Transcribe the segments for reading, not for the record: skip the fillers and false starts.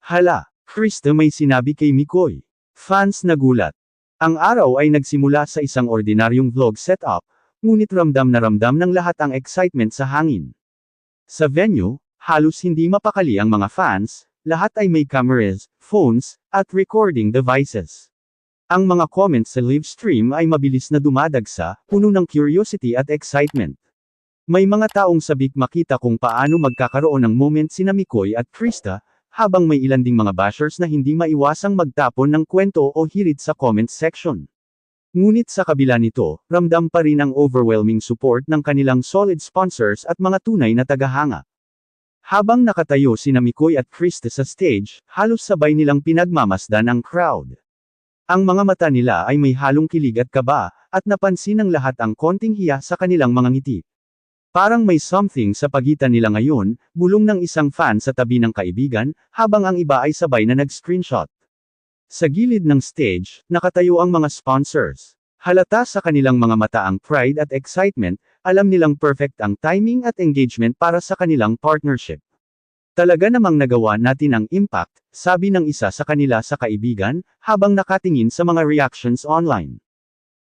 Hala, Krista, may sinabi kay Mikoy. Fans nagulat. Ang araw ay nagsimula sa isang ordinaryong vlog setup, ngunit ramdam na ramdam ng lahat ang excitement sa hangin. Sa venue, halos hindi mapakali ang mga fans, lahat ay may cameras, phones, at recording devices. Ang mga comments sa live stream ay mabilis na dumadagsa, puno ng curiosity at excitement. May mga taong sabik makita kung paano magkakaroon ng moment sina Mikoy at Krista, habang may ilan ding mga bashers na hindi maiwasang magtapon ng kwento o hirit sa comment section. Ngunit sa kabila nito, ramdam pa rin ang overwhelming support ng kanilang solid sponsors at mga tunay na tagahanga. Habang nakatayo sina Mikoy at Krista sa stage, halos sabay nilang pinagmamasdan ang crowd. Ang mga mata nila ay may halong kilig at kaba, at napansin ng lahat ang konting hiya sa kanilang mga ngiti. Parang may something sa pagitan nila ngayon, bulong ng isang fan sa tabi ng kaibigan, habang ang iba ay sabay na nag-screenshot. Sa gilid ng stage, nakatayo ang mga sponsors. Halata sa kanilang mga mata ang pride at excitement, alam nilang perfect ang timing at engagement para sa kanilang partnership. Talaga namang nagawa natin ang impact, sabi ng isa sa kanila sa kaibigan, habang nakatingin sa mga reactions online.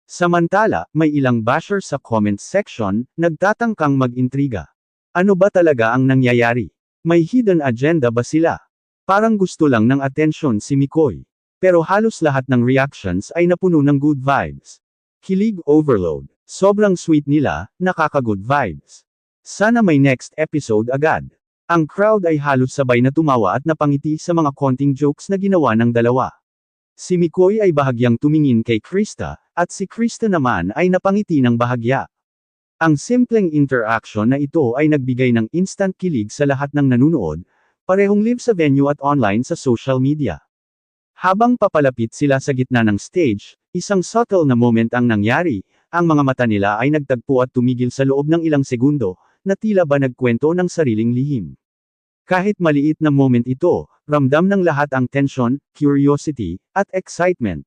Samantala, may ilang basher sa comment section, nagtatangkang mag-intriga. Ano ba talaga ang nangyayari? May hidden agenda ba sila? Parang gusto lang ng atensyon si Mikoy. Pero halos lahat ng reactions ay napuno ng good vibes. Kilig overload. Sobrang sweet nila, nakaka-good vibes. Sana may next episode agad. Ang crowd ay halos sabay na tumawa at napangiti sa mga konting jokes na ginawa ng dalawa. Si Mikoy ay bahagyang tumingin kay Krista, at si Krista naman ay napangiti ng bahagya. Ang simpleng interaction na ito ay nagbigay ng instant kilig sa lahat ng nanunood, parehong live sa venue at online sa social media. Habang papalapit sila sa gitna ng stage, isang subtle na moment ang nangyari, ang mga mata nila ay nagtagpo at tumigil sa loob ng ilang segundo, na tila ba nagkwento ng sariling lihim. Kahit maliit na moment ito, ramdam ng lahat ang tension, curiosity, at excitement.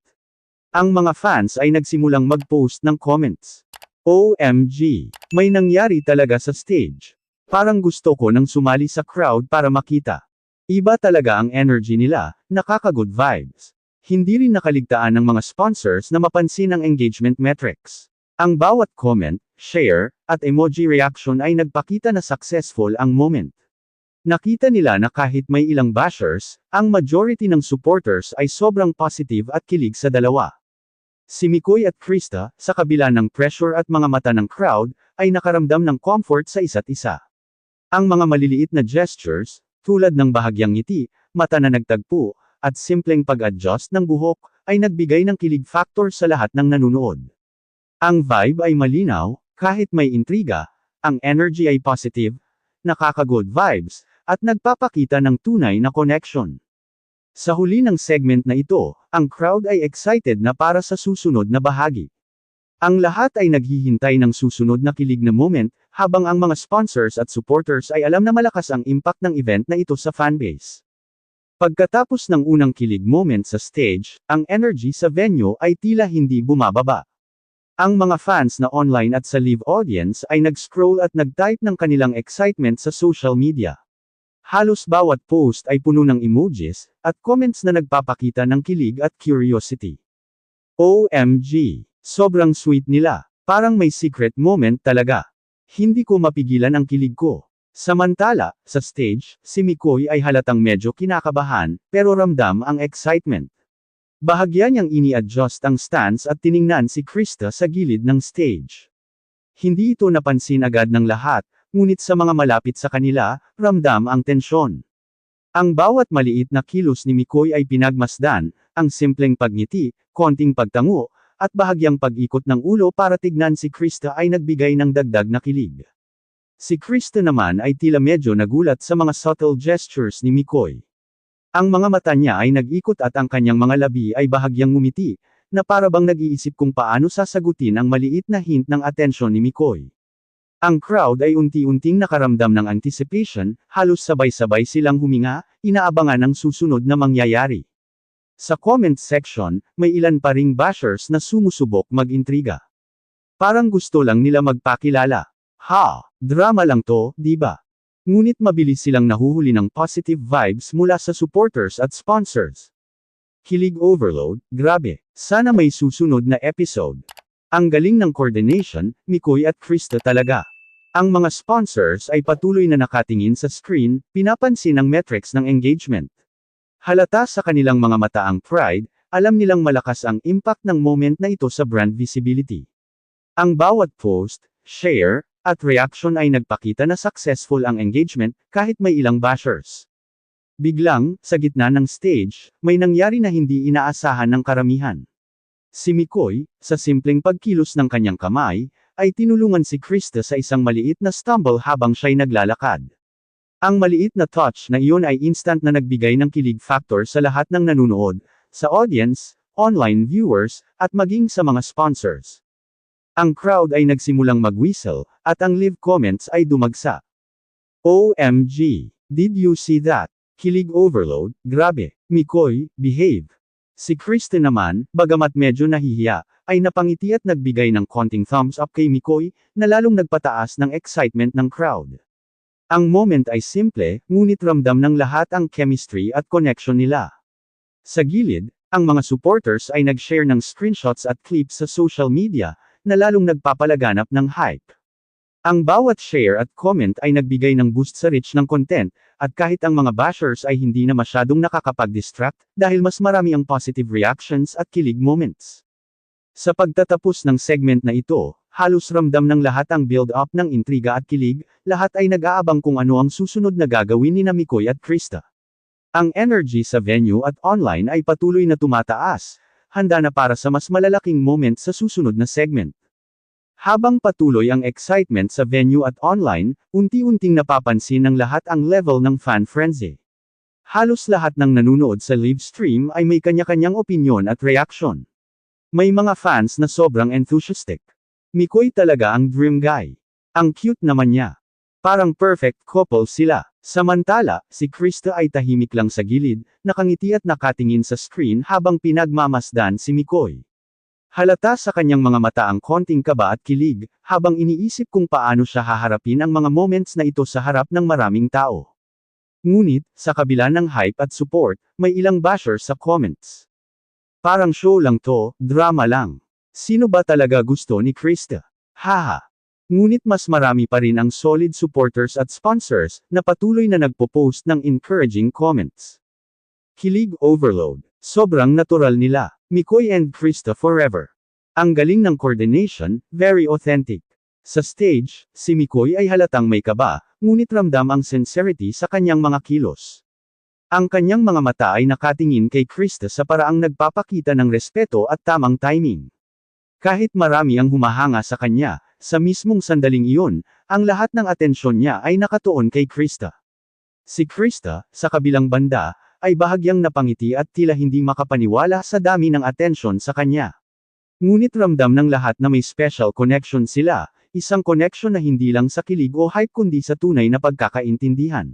Ang mga fans ay nagsimulang mag-post ng comments. OMG! May nangyari talaga sa stage. Parang gusto ko nang sumali sa crowd para makita. Iba talaga ang energy nila, nakaka-good vibes. Hindi rin nakaligtaan ng mga sponsors na mapansin ang engagement metrics. Ang bawat comment, share, at emoji reaction ay nagpakita na successful ang moment. Nakita nila na kahit may ilang bashers, ang majority ng supporters ay sobrang positive at kilig sa dalawa. Si Mikoy at Krista, sa kabila ng pressure at mga mata ng crowd, ay nakaramdam ng comfort sa isa't isa. Ang mga maliliit na gestures, tulad ng bahagyang ngiti, mata na nagtagpo, at simpleng pag-adjust ng buhok, ay nagbigay ng kilig factor sa lahat ng nanunood. Ang vibe ay malinaw, kahit may intriga, ang energy ay positive, nakaka-good vibes, at nagpapakita ng tunay na connection. Sa huli ng segment na ito, ang crowd ay excited na para sa susunod na bahagi. Ang lahat ay naghihintay ng susunod na kilig na moment, habang ang mga sponsors at supporters ay alam na malakas ang impact ng event na ito sa fanbase. Pagkatapos ng unang kilig moment sa stage, ang energy sa venue ay tila hindi bumababa. Ang mga fans na online at sa live audience ay nag-scroll at nag-type ng kanilang excitement sa social media. Halos bawat post ay puno ng emojis, at comments na nagpapakita ng kilig at curiosity. OMG! Sobrang sweet nila. Parang may secret moment talaga. Hindi ko mapigilan ang kilig ko. Samantala, sa stage, si Mikoy ay halatang medyo kinakabahan, pero ramdam ang excitement. Bahagya niyang ini-adjust ang stance at tiningnan si Krista sa gilid ng stage. Hindi ito napansin agad ng lahat, ngunit sa mga malapit sa kanila, ramdam ang tensyon. Ang bawat maliit na kilos ni Mikoy ay pinagmasdan, ang simpleng pagngiti, konting pagtango, at bahagyang pag-ikot ng ulo para tignan si Krista ay nagbigay ng dagdag na kilig. Si Krista naman ay tila medyo nagulat sa mga subtle gestures ni Mikoy. Ang mga mata niya ay nag-ikot at ang kanyang mga labi ay bahagyang ngumiti, na para bang nag-iisip kung paano sasagutin ang maliit na hint ng atensyon ni Mikoy. Ang crowd ay unti-unting nakaramdam ng anticipation, halos sabay-sabay silang huminga, inaabangan ang susunod na mangyayari. Sa comment section, may ilan pa ring bashers na sumusubok mag-intriga. Parang gusto lang nila magpakilala. Ha, drama lang to, di ba? Ngunit mabilis silang nahuhuli ng positive vibes mula sa supporters at sponsors. Kilig overload, grabe. Sana may susunod na episode. Ang galing ng coordination, Mikoy at Krista talaga. Ang mga sponsors ay patuloy na nakatingin sa screen, pinapansin ang metrics ng engagement. Halata sa kanilang mga mata ang pride, alam nilang malakas ang impact ng moment na ito sa brand visibility. Ang bawat post, share, at reaction ay nagpakita na successful ang engagement, kahit may ilang bashers. Biglang, sa gitna ng stage, may nangyari na hindi inaasahan ng karamihan. Si Mikoy, sa simpleng pagkilos ng kanyang kamay, ay tinulungan si Krista sa isang maliit na stumble habang siya'y naglalakad. Ang maliit na touch na iyon ay instant na nagbigay ng kilig factor sa lahat ng nanunood, sa audience, online viewers, at maging sa mga sponsors. Ang crowd ay nagsimulang mag-whistle, at ang live comments ay dumagsa. OMG! Did you see that? Kilig overload, grabe. Mikoy, behave. Si Krista naman, bagamat medyo nahihiya, ay napangiti at nagbigay ng konting thumbs up kay Mikoy, na lalong nagpataas ng excitement ng crowd. Ang moment ay simple, ngunit ramdam ng lahat ang chemistry at connection nila. Sa gilid, ang mga supporters ay nag-share ng screenshots at clips sa social media, na lalong nagpapalaganap ng hype. Ang bawat share at comment ay nagbigay ng boost sa reach ng content, at kahit ang mga bashers ay hindi na masyadong nakakapag-distract, dahil mas marami ang positive reactions at kilig moments. Sa pagtatapos ng segment na ito, halos ramdam ng lahat ang build-up ng intriga at kilig, lahat ay nag-aabang kung ano ang susunod na gagawin ni Mikoy at Krista. Ang energy sa venue at online ay patuloy na tumataas, handa na para sa mas malalaking moment sa susunod na segment. Habang patuloy ang excitement sa venue at online, unti-unting napapansin ng lahat ang level ng fan frenzy. Halos lahat ng nanunood sa live stream ay may kanya-kanyang opinyon at reaction. May mga fans na sobrang enthusiastic. Mikoy talaga ang dream guy. Ang cute naman niya. Parang perfect couple sila. Samantala, si Krista ay tahimik lang sa gilid, nakangiti at nakatingin sa screen habang pinagmamasdan si Mikoy. Halata sa kanyang mga mata ang konting kaba at kilig, habang iniisip kung paano siya haharapin ang mga moments na ito sa harap ng maraming tao. Ngunit, sa kabila ng hype at support, may ilang bashers sa comments. Parang show lang to, drama lang. Sino ba talaga gusto ni Krista? Haha. Ngunit mas marami pa rin ang solid supporters at sponsors, na patuloy na nagpo-post ng encouraging comments. Kilig overload. Sobrang natural nila. Mikoy and Krista forever. Ang galing ng coordination, very authentic. Sa stage, si Mikoy ay halatang may kaba, ngunit ramdam ang sincerity sa kanyang mga kilos. Ang kanyang mga mata ay nakatingin kay Krista sa paraang nagpapakita ng respeto at tamang timing. Kahit marami ang humahanga sa kanya, sa mismong sandaling iyon, ang lahat ng atensyon niya ay nakatuon kay Krista. Si Krista, sa kabilang banda, ay bahagyang napangiti at tila hindi makapaniwala sa dami ng atensyon sa kanya. Ngunit ramdam ng lahat na may special connection sila, isang connection na hindi lang sa kilig o hype kundi sa tunay na pagkakaintindihan.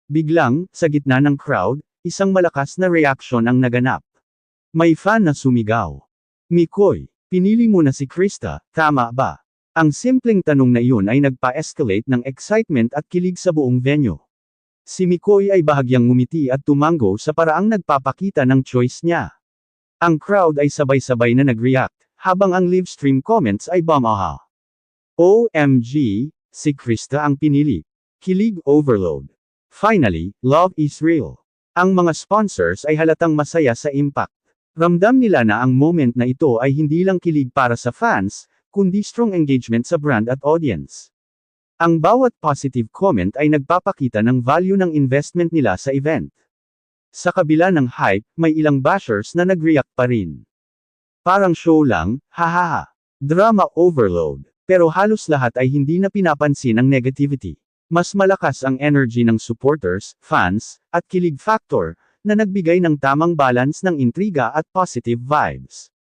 Biglang, sa gitna ng crowd, isang malakas na reaction ang naganap. May fan na sumigaw. Mikoy, pinili mo na si Krista, tama ba? Ang simpleng tanong na iyon ay nagpa-escalate ng excitement at kilig sa buong venue. Si Mikoy ay bahagyang ngumiti at tumango sa paraang nagpapakita ng choice niya. Ang crowd ay sabay-sabay na nag-react, habang ang live stream comments ay bumaha. OMG, si Krista ang pinili. Kilig overload. Finally, love is real. Ang mga sponsors ay halatang masaya sa impact. Ramdam nila na ang moment na ito ay hindi lang kilig para sa fans, kundi strong engagement sa brand at audience. Ang bawat positive comment ay nagpapakita ng value ng investment nila sa event. Sa kabila ng hype, may ilang bashers na nag-react pa rin. Parang show lang, hahaha. Drama overload. Pero halos lahat ay hindi na pinapansin ang negativity. Mas malakas ang energy ng supporters, fans, at kilig factor, na nagbigay ng tamang balance ng intriga at positive vibes.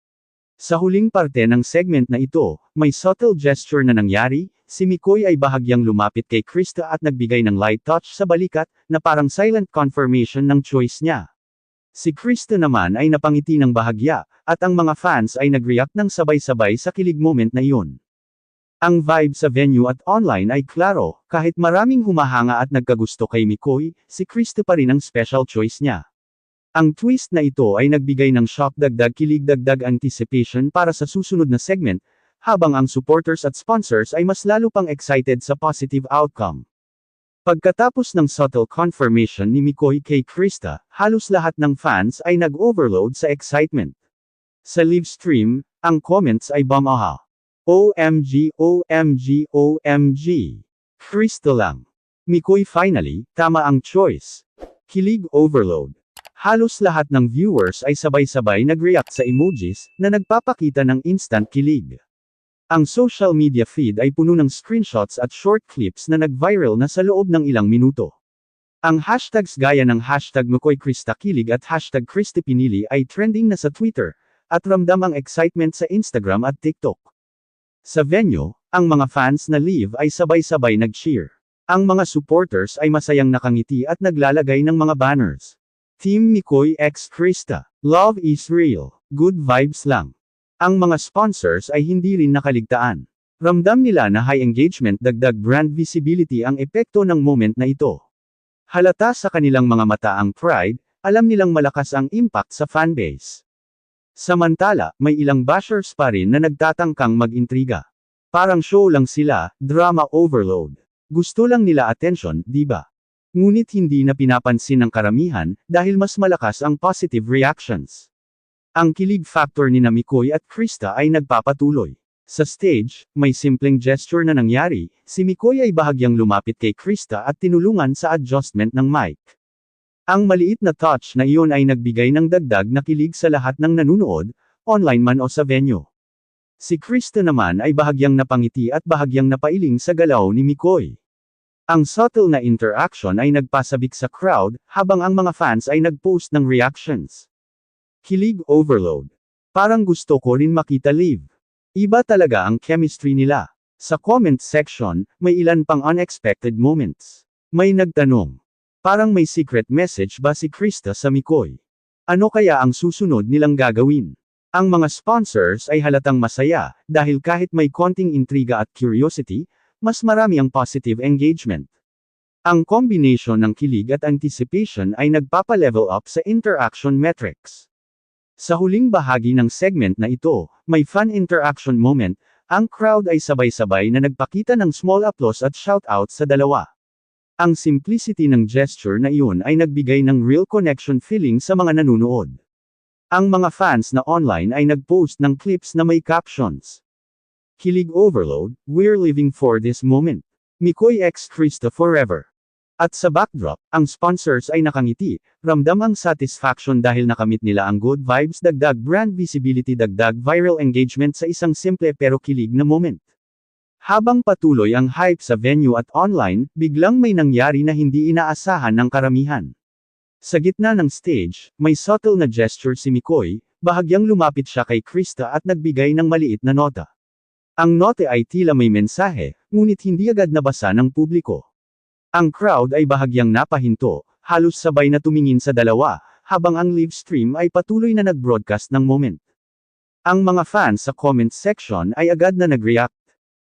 Sa huling parte ng segment na ito, may subtle gesture na nangyari. Si Mikoy ay bahagyang lumapit kay Krista at nagbigay ng light touch sa balikat, na parang silent confirmation ng choice niya. Si Krista naman ay napangiti ng bahagya, at ang mga fans ay nag-react ng sabay-sabay sa kilig moment na iyon. Ang vibe sa venue at online ay klaro, kahit maraming humahanga at nagkagusto kay Mikoy, si Krista pa rin ang special choice niya. Ang twist na ito ay nagbigay ng shock dagdag kilig dagdag anticipation para sa susunod na segment, habang ang supporters at sponsors ay mas lalo pang excited sa positive outcome. Pagkatapos ng subtle confirmation ni Mikoy kay Krista, halos lahat ng fans ay nag-overload sa excitement. Sa live stream, ang comments ay bumaha. OMG, OMG, OMG. Krista lang. Mikoy finally, tama ang choice. Kilig overload. Halos lahat ng viewers ay sabay-sabay nag-react sa emojis na nagpapakita ng instant kilig. Ang social media feed ay puno ng screenshots at short clips na nag-viral na sa loob ng ilang minuto. Ang hashtags gaya ng hashtag MikoyKristaKilig at hashtag KristaPinili ay trending na sa Twitter, at ramdam ang excitement sa Instagram at TikTok. Sa venue, ang mga fans na live ay sabay-sabay nag-cheer. Ang mga supporters ay masayang nakangiti at naglalagay ng mga banners. Team Mikoy x Krista. Love is real. Good vibes lang. Ang mga sponsors ay hindi rin nakaligtaan. Ramdam nila na high engagement dagdag brand visibility ang epekto ng moment na ito. Halata sa kanilang mga mata ang pride, alam nilang malakas ang impact sa fanbase. Samantala, may ilang bashers pa rin na nagtatangkang mag-intriga. Parang show lang sila, drama overload. Gusto lang nila attention, di ba? Ngunit hindi na pinapansin ng karamihan, dahil mas malakas ang positive reactions. Ang kilig factor ni Mikoy at Krista ay nagpapatuloy. Sa stage, may simpleng gesture na nangyari, si Mikoy ay bahagyang lumapit kay Krista at tinulungan sa adjustment ng mic. Ang maliit na touch na iyon ay nagbigay ng dagdag na kilig sa lahat ng nanunood, online man o sa venue. Si Krista naman ay bahagyang napangiti at bahagyang napailing sa galaw ni Mikoy. Ang subtle na interaction ay nagpasabik sa crowd, habang ang mga fans ay nag-post ng reactions. Kilig overload. Parang gusto ko rin makita live. Iba talaga ang chemistry nila. Sa comment section, may ilan pang unexpected moments. May nagtanong. Parang may secret message ba si Krista sa Mikoy? Ano kaya ang susunod nilang gagawin? Ang mga sponsors ay halatang masaya, dahil kahit may konting intriga at curiosity, mas marami ang positive engagement. Ang combination ng kilig at anticipation ay nagpapa-level up sa interaction metrics. Sa huling bahagi ng segment na ito, may fun interaction moment, ang crowd ay sabay-sabay na nagpakita ng small applause at shoutout sa dalawa. Ang simplicity ng gesture na iyon ay nagbigay ng real connection feeling sa mga nanunood. Ang mga fans na online ay nag-post ng clips na may captions. Kilig overload, we're living for this moment. Mikoy x Krista forever. At sa backdrop, ang sponsors ay nakangiti, ramdam ang satisfaction dahil nakamit nila ang good vibes dagdag brand visibility dagdag viral engagement sa isang simple pero kilig na moment. Habang patuloy ang hype sa venue at online, biglang may nangyari na hindi inaasahan ng karamihan. Sa gitna ng stage, may subtle na gesture si Mikoy, bahagyang lumapit siya kay Krista at nagbigay ng maliit na nota. Ang note ay tila may mensahe, ngunit hindi agad nabasa ng publiko. Ang crowd ay bahagyang napahinto, halos sabay na tumingin sa dalawa, habang ang live stream ay patuloy na nag-broadcast ng moment. Ang mga fans sa comment section ay agad na nag-react.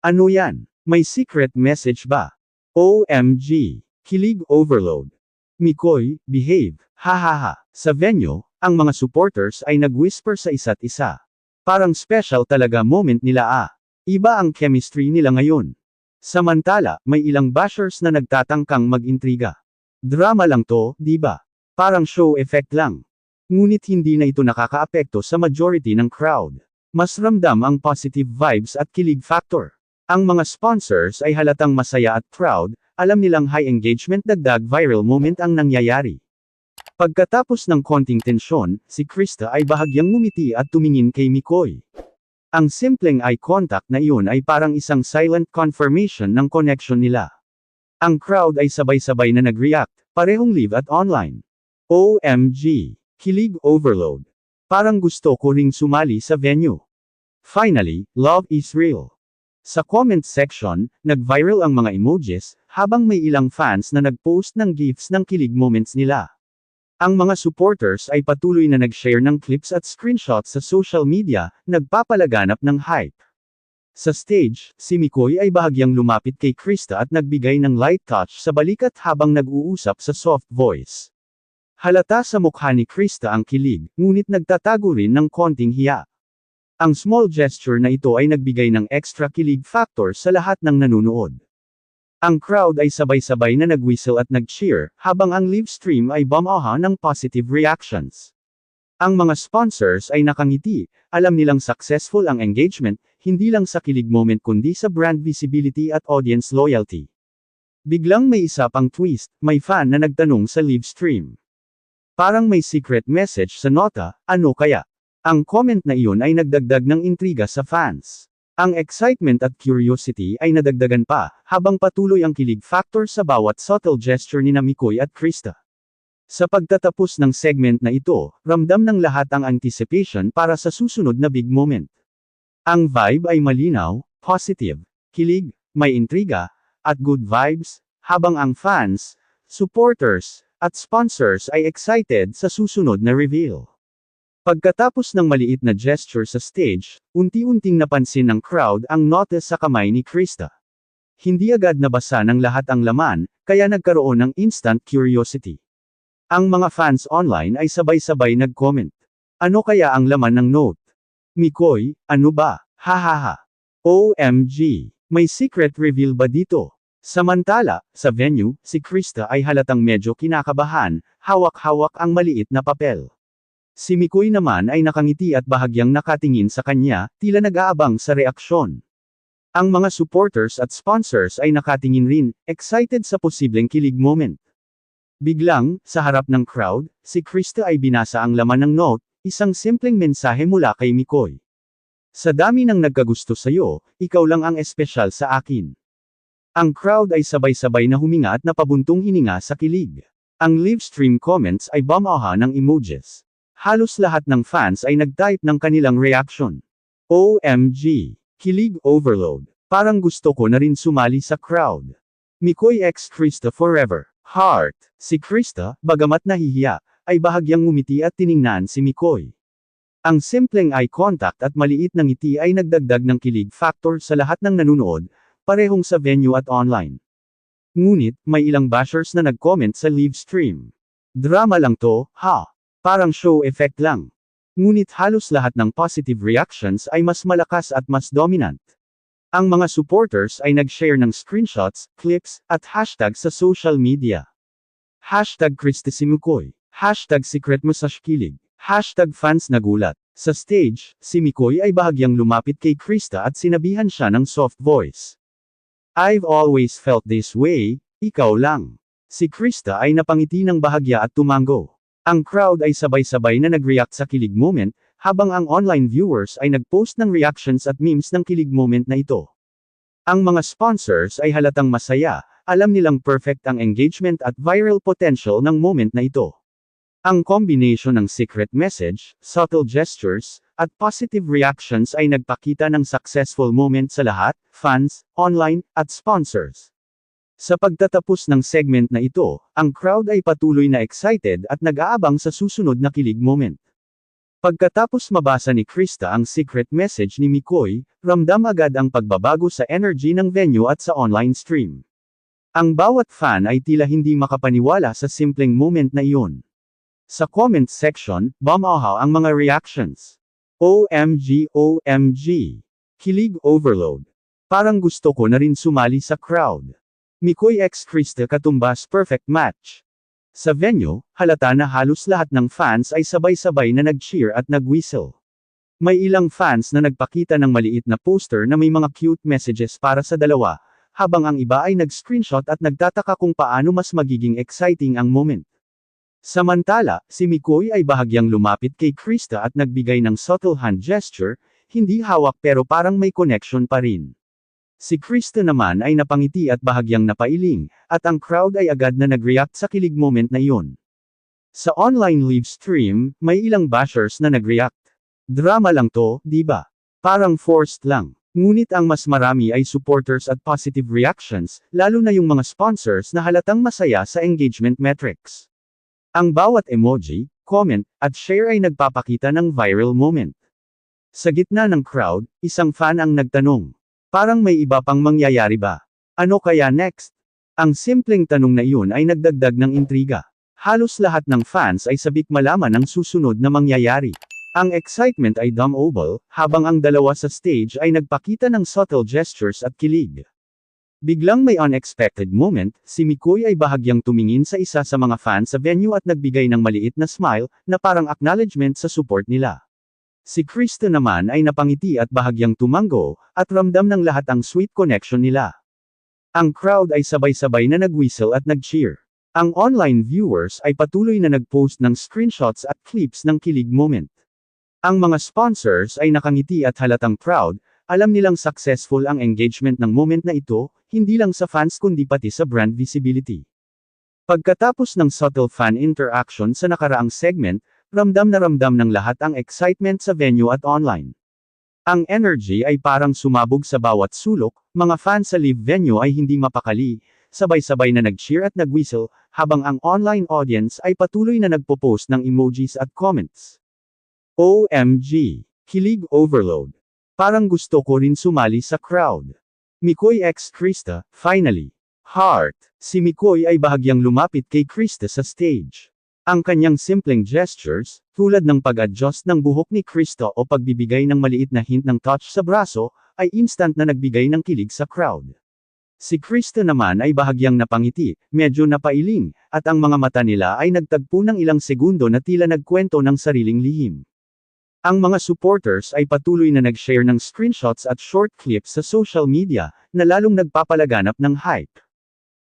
Ano yan? May secret message ba? OMG! Kilig overload. Mikoy, behave, hahaha. Sa venue, ang mga supporters ay nag-whisper sa isa't isa. Parang special talaga moment nila Iba ang chemistry nila ngayon. Samantala, may ilang bashers na nagtatangkang mag-intriga. Drama lang to, di ba? Parang show effect lang. Ngunit hindi na ito nakakaapekto sa majority ng crowd. Mas ramdam ang positive vibes at kilig factor. Ang mga sponsors ay halatang masaya at proud, alam nilang high engagement dagdag viral moment ang nangyayari. Pagkatapos ng konting tensyon, si Krista ay bahagyang ngumiti at tumingin kay Mikoy. Ang simpleng eye contact na iyon ay parang isang silent confirmation ng connection nila. Ang crowd ay sabay-sabay na nag-react, parehong live at online. OMG! Kilig overload. Parang gusto ko ring sumali sa venue. Finally, love is real. Sa comment section, nag-viral ang mga emojis, habang may ilang fans na nag-post ng gifs ng kilig moments nila. Ang mga supporters ay patuloy na nag-share ng clips at screenshots sa social media, nagpapalaganap ng hype. Sa stage, si Mikoy ay bahagyang lumapit kay Krista at nagbigay ng light touch sa balikat habang nag-uusap sa soft voice. Halata sa mukha ni Krista ang kilig, ngunit nagtatago rin ng konting hiya. Ang small gesture na ito ay nagbigay ng extra kilig factor sa lahat ng nanunood. Ang crowd ay sabay-sabay na nag-whistle at nag-cheer, habang ang live stream ay bumaha ng positive reactions. Ang mga sponsors ay nakangiti, alam nilang successful ang engagement, hindi lang sa kilig moment kundi sa brand visibility at audience loyalty. Biglang may isa pang twist, may fan na nagtanong sa live stream. Parang may secret message sa nota, ano kaya? Ang comment na iyon ay nagdagdag ng intriga sa fans. Ang excitement at curiosity ay nadagdagan pa, habang patuloy ang kilig factor sa bawat subtle gesture ni Mikoy at Krista. Sa pagtatapos ng segment na ito, ramdam ng lahat ang anticipation para sa susunod na big moment. Ang vibe ay malinaw, positive, kilig, may intriga, at good vibes, habang ang fans, supporters, at sponsors ay excited sa susunod na reveal. Pagkatapos ng maliit na gesture sa stage, unti-unting napansin ng crowd ang note sa kamay ni Krista. Hindi agad nabasa ng lahat ang laman, kaya nagkaroon ng instant curiosity. Ang mga fans online ay sabay-sabay nag-comment. Ano kaya ang laman ng note? Mikoy, ano ba? Hahaha. OMG. May secret reveal ba dito? Samantala, sa venue, si Krista ay halatang medyo kinakabahan, hawak-hawak ang maliit na papel. Si Mikoy naman ay nakangiti at bahagyang nakatingin sa kanya, tila nag-aabang sa reaksyon. Ang mga supporters at sponsors ay nakatingin rin, excited sa posibleng kilig moment. Biglang, sa harap ng crowd, si Krista ay binasa ang laman ng note, isang simpleng mensahe mula kay Mikoy. Sa dami ng nagkagusto sa'yo, ikaw lang ang espesyal sa akin. Ang crowd ay sabay-sabay na huminga at napabuntong hininga sa kilig. Ang live stream comments ay bumaha ng emojis. Halos lahat ng fans ay nag-type ng kanilang reaction. OMG! Kilig overload. Parang gusto ko na rin sumali sa crowd. Mikoy x Krista forever. Heart. Si Krista, bagamat nahihiya, ay bahagyang ngumiti at tiningnan si Mikoy. Ang simpleng eye contact at maliit na ngiti ay nagdagdag ng kilig factor sa lahat ng nanunood, parehong sa venue at online. Ngunit, may ilang bashers na nag-comment sa live stream. Drama lang to, ha? Parang show effect lang. Ngunit halos lahat ng positive reactions ay mas malakas at mas dominant. Ang mga supporters ay nag-share ng screenshots, clips, at hashtag sa social media. Hashtag Krista si Mikoy. Hashtag secret mo sa kilig. Hashtag fans nagulat. Sa stage, si Mikoy ay bahagyang lumapit kay Krista at sinabihan siya ng soft voice. I've always felt this way, ikaw lang. Si Krista ay napangiti ng bahagya at tumango. Ang crowd ay sabay-sabay na nag-react sa kilig moment, habang ang online viewers ay nag-post ng reactions at memes ng kilig moment na ito. Ang mga sponsors ay halatang masaya, alam nilang perfect ang engagement at viral potential ng moment na ito. Ang combination ng secret message, subtle gestures, at positive reactions ay nagpakita ng successful moment sa lahat, fans, online, at sponsors. Sa pagtatapos ng segment na ito, ang crowd ay patuloy na excited at nag-aabang sa susunod na kilig moment. Pagkatapos mabasa ni Krista ang secret message ni Mikoy, ramdam agad ang pagbabago sa energy ng venue at sa online stream. Ang bawat fan ay tila hindi makapaniwala sa simpleng moment na iyon. Sa comment section, bumaha ang mga reactions. OMG, OMG. Kilig overload. Parang gusto ko na rin sumali sa crowd. Mikoy x Krista katumbas perfect match. Sa venue, halata na halos lahat ng fans ay sabay-sabay na nag-cheer at nag-whistle. May ilang fans na nagpakita ng maliit na poster na may mga cute messages para sa dalawa, habang ang iba ay nag-screenshot at nagtataka kung paano mas magiging exciting ang moment. Samantala, si Mikoy ay bahagyang lumapit kay Krista at nagbigay ng subtle hand gesture, hindi hawak pero parang may connection pa rin. Si Krista naman ay napangiti at bahagyang napailing, at ang crowd ay agad na nag-react sa kilig moment na iyon. Sa online live stream, may ilang bashers na nag-react. Drama lang to, di ba? Parang forced lang. Ngunit ang mas marami ay supporters at positive reactions, lalo na yung mga sponsors na halatang masaya sa engagement metrics. Ang bawat emoji, comment, at share ay nagpapakita ng viral moment. Sa gitna ng crowd, isang fan ang nagtanong, Parang may iba pang mangyayari ba? Ano kaya next? Ang simpleng tanong na iyon ay nagdagdag ng intriga. Halos lahat ng fans ay sabik malaman ang susunod na mangyayari. Ang excitement ay dumb-oble, habang ang dalawa sa stage ay nagpakita ng subtle gestures at kilig. Biglang may unexpected moment, si Mikoy ay bahagyang tumingin sa isa sa mga fans sa venue at nagbigay ng maliit na smile, na parang acknowledgement sa support nila. Si Krista naman ay napangiti at bahagyang tumango, at ramdam ng lahat ang sweet connection nila. Ang crowd ay sabay-sabay na nag-whistle at nag-cheer. Ang online viewers ay patuloy na nag-post ng screenshots at clips ng kilig moment. Ang mga sponsors ay nakangiti at halatang proud, alam nilang successful ang engagement ng moment na ito, hindi lang sa fans kundi pati sa brand visibility. Pagkatapos ng subtle fan interaction sa nakaraang segment, ramdam na ramdam ng lahat ang excitement sa venue at online. Ang energy ay parang sumabog sa bawat sulok, mga fans sa live venue ay hindi mapakali, sabay-sabay na nag-cheer at nag-whistle, habang ang online audience ay patuloy na nagpo-post ng emojis at comments. OMG! Kilig overload! Parang gusto ko rin sumali sa crowd. Mikoy x Krista, finally. Heart! Si Mikoy ay bahagyang lumapit kay Krista sa stage. Ang kanyang simpleng gestures, tulad ng pag-adjust ng buhok ni Krista o pagbibigay ng maliit na hint ng touch sa braso, ay instant na nagbigay ng kilig sa crowd. Si Krista naman ay bahagyang napangiti, medyo napailing, at ang mga mata nila ay nagtagpo ng ilang segundo na tila nagkwento ng sariling lihim. Ang mga supporters ay patuloy na nag-share ng screenshots at short clips sa social media, na lalong nagpapalaganap ng hype.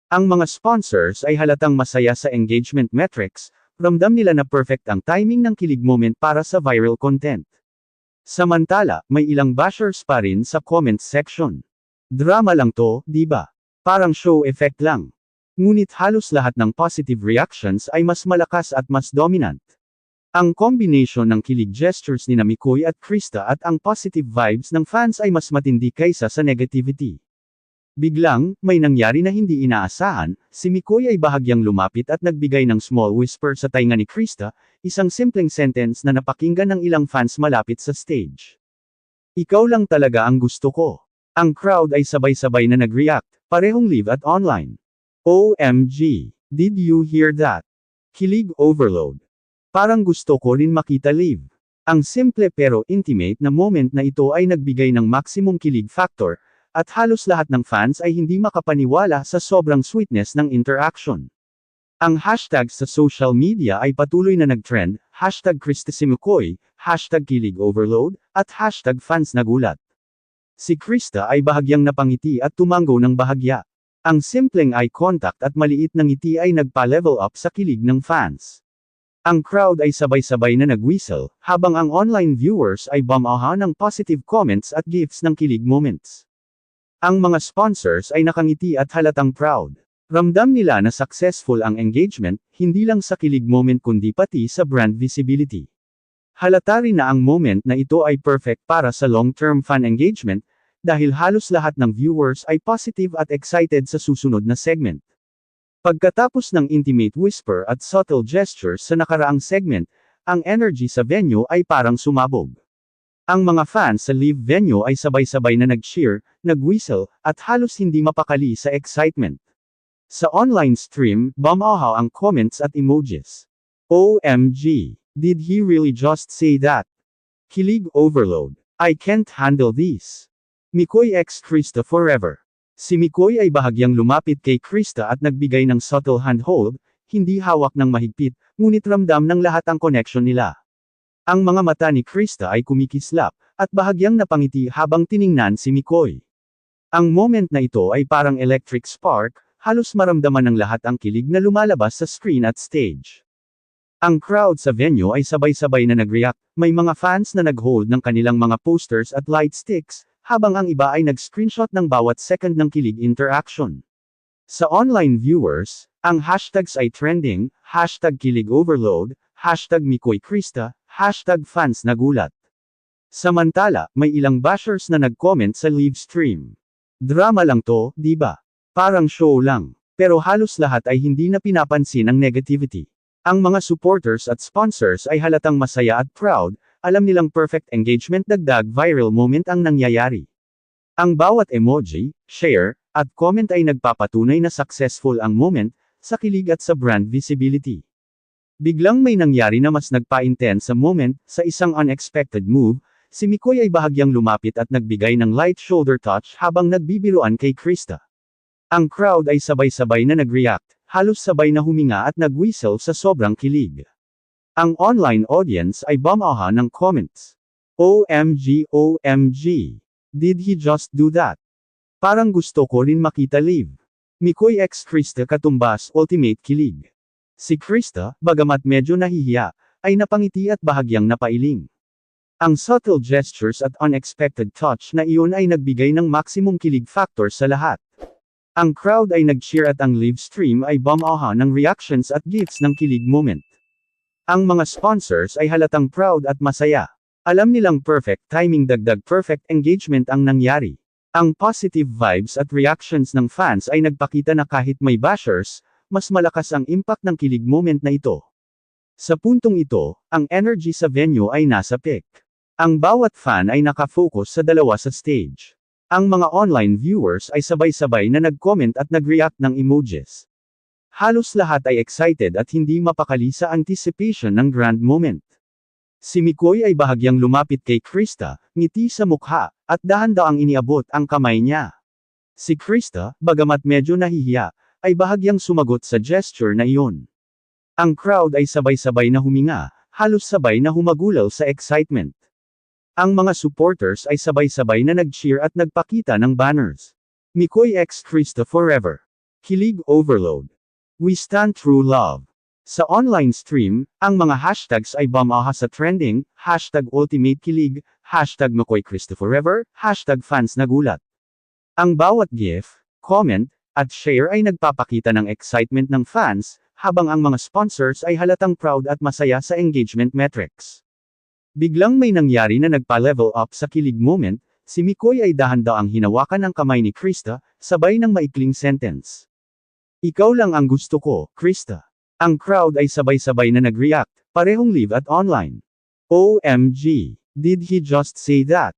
Ang mga sponsors ay halatang masaya sa engagement metrics, ramdam nila na perfect ang timing ng kilig moment para sa viral content. Samantala, may ilang bashers pa rin sa comment section. Drama lang to, di ba? Parang show effect lang. Ngunit halos lahat ng positive reactions ay mas malakas at mas dominant. Ang combination ng kilig gestures ni Mikoy at Krista at ang positive vibes ng fans ay mas matindi kaysa sa negativity. Biglang, may nangyari na hindi inaasahan, si Mikoy ay bahagyang lumapit at nagbigay ng small whisper sa tainga ni Krista, isang simpleng sentence na napakinggan ng ilang fans malapit sa stage. Ikaw lang talaga ang gusto ko. Ang crowd ay sabay-sabay na nag-react, parehong live at online. OMG! Did you hear that? Kilig overload. Parang gusto ko rin makita live. Ang simple pero intimate na moment na ito ay nagbigay ng maximum kilig factor, at halos lahat ng fans ay hindi makapaniwala sa sobrang sweetness ng interaction. Ang hashtags sa social media ay patuloy na nag-trend, hashtag #KristaSiMikoy, hashtag KiligOverload, at hashtag #fansnagulat. Si Krista ay bahagyang napangiti at tumango ng bahagya. Ang simpleng eye contact at maliit na ngiti ay nagpa-level up sa kilig ng fans. Ang crowd ay sabay-sabay na nag-whistle, habang ang online viewers ay bumaha ng positive comments at gifts ng kilig moments. Ang mga sponsors ay nakangiti at halatang proud. Ramdam nila na successful ang engagement, hindi lang sa kilig moment kundi pati sa brand visibility. Halata rin na ang moment na ito ay perfect para sa long-term fan engagement, dahil halos lahat ng viewers ay positive at excited sa susunod na segment. Pagkatapos ng intimate whisper at subtle gestures sa nakaraang segment, ang energy sa venue ay parang sumabog. Ang mga fans sa live venue ay sabay-sabay na nag-cheer, nag-whistle, at halos hindi mapakali sa excitement. Sa online stream, bumaha ang comments at emojis. OMG! Did he really just say that? Kilig overload. I can't handle this. Mikoy x Krista forever. Si Mikoy ay bahagyang lumapit kay Krista at nagbigay ng subtle handhold, hindi hawak ng mahigpit, ngunit ramdam ng lahat ang connection nila. Ang mga mata ni Krista ay kumikislap, at bahagyang napangiti habang tiningnan si Mikoy. Ang moment na ito ay parang electric spark, halos maramdaman ng lahat ang kilig na lumalabas sa screen at stage. Ang crowd sa venue ay sabay-sabay na nag-react, may mga fans na nag-hold ng kanilang mga posters at light sticks, habang ang iba ay nag-screenshot ng bawat second ng kilig interaction. Sa online viewers, ang hashtags ay trending, hashtag KiligOverload, hashtag MikoyKrista, hashtag #fansnagulat. Samantala, may ilang bashers na nag-comment sa live stream. Drama lang to, di ba? Parang show lang. Pero halos lahat ay hindi na pinapansin ang negativity. Ang mga supporters at sponsors ay halatang masaya at proud, alam nilang perfect engagement dagdag viral moment ang nangyayari. Ang bawat emoji, share, at comment ay nagpapatunay na successful ang moment, sa kilig at sa brand visibility. Biglang may nangyari na mas nagpa-intense sa moment, sa isang unexpected move, si Mikoy ay bahagyang lumapit at nagbigay ng light shoulder touch habang nagbibiruan kay Krista. Ang crowd ay sabay-sabay na nag-react, halos sabay na huminga at nag-whistle sa sobrang kilig. Ang online audience ay bumaha ng comments. OMG, OMG. Did he just do that? Parang gusto ko rin makita live. Mikoy x Krista katumbas ultimate kilig. Si Krista, bagamat medyo nahihiya, ay napangiti at bahagyang napailing. Ang subtle gestures at unexpected touch na iyon ay nagbigay ng maximum kilig factor sa lahat. Ang crowd ay nag-cheer at ang live stream ay bumaha ng reactions at gifts ng kilig moment. Ang mga sponsors ay halatang proud at masaya. Alam nilang perfect timing dagdag perfect engagement ang nangyari. Ang positive vibes at reactions ng fans ay nagpakita na kahit may bashers, mas malakas ang impact ng kilig moment na ito. Sa puntong ito, ang energy sa venue ay nasa peak. Ang bawat fan ay nakafocus sa dalawa sa stage. Ang mga online viewers ay sabay-sabay na nag-comment at nag-react ng emojis. Halos lahat ay excited at hindi mapakali sa anticipation ng grand moment. Si Mikoy ay bahagyang lumapit kay Krista, ngiti sa mukha, at dahan-daang iniabot ang kamay niya. Si Krista, bagamat medyo nahihiya, ay bahagyang sumagot sa gesture na iyon. Ang crowd ay sabay-sabay na huminga, halos sabay na humagulaw sa excitement. Ang mga supporters ay sabay-sabay na nag-cheer at nagpakita ng banners. Mikoy x Krista forever. Kilig overload. We stand true love. Sa online stream, ang mga hashtags ay bumaha sa trending, hashtag ultimate kilig, hashtag Mikoy Krista forever, hashtag fans nagulat. Ang bawat gif, comment, at share ay nagpapakita ng excitement ng fans, habang ang mga sponsors ay halatang proud at masaya sa engagement metrics. Biglang may nangyari na nagpa-level up sa kilig moment, si Mikoy ay dahan-daang hinawakan ng kamay ni Krista, sabay ng maikling sentence. Ikaw lang ang gusto ko, Krista. Ang crowd ay sabay-sabay na nag-react, parehong live at online. OMG! Did he just say that?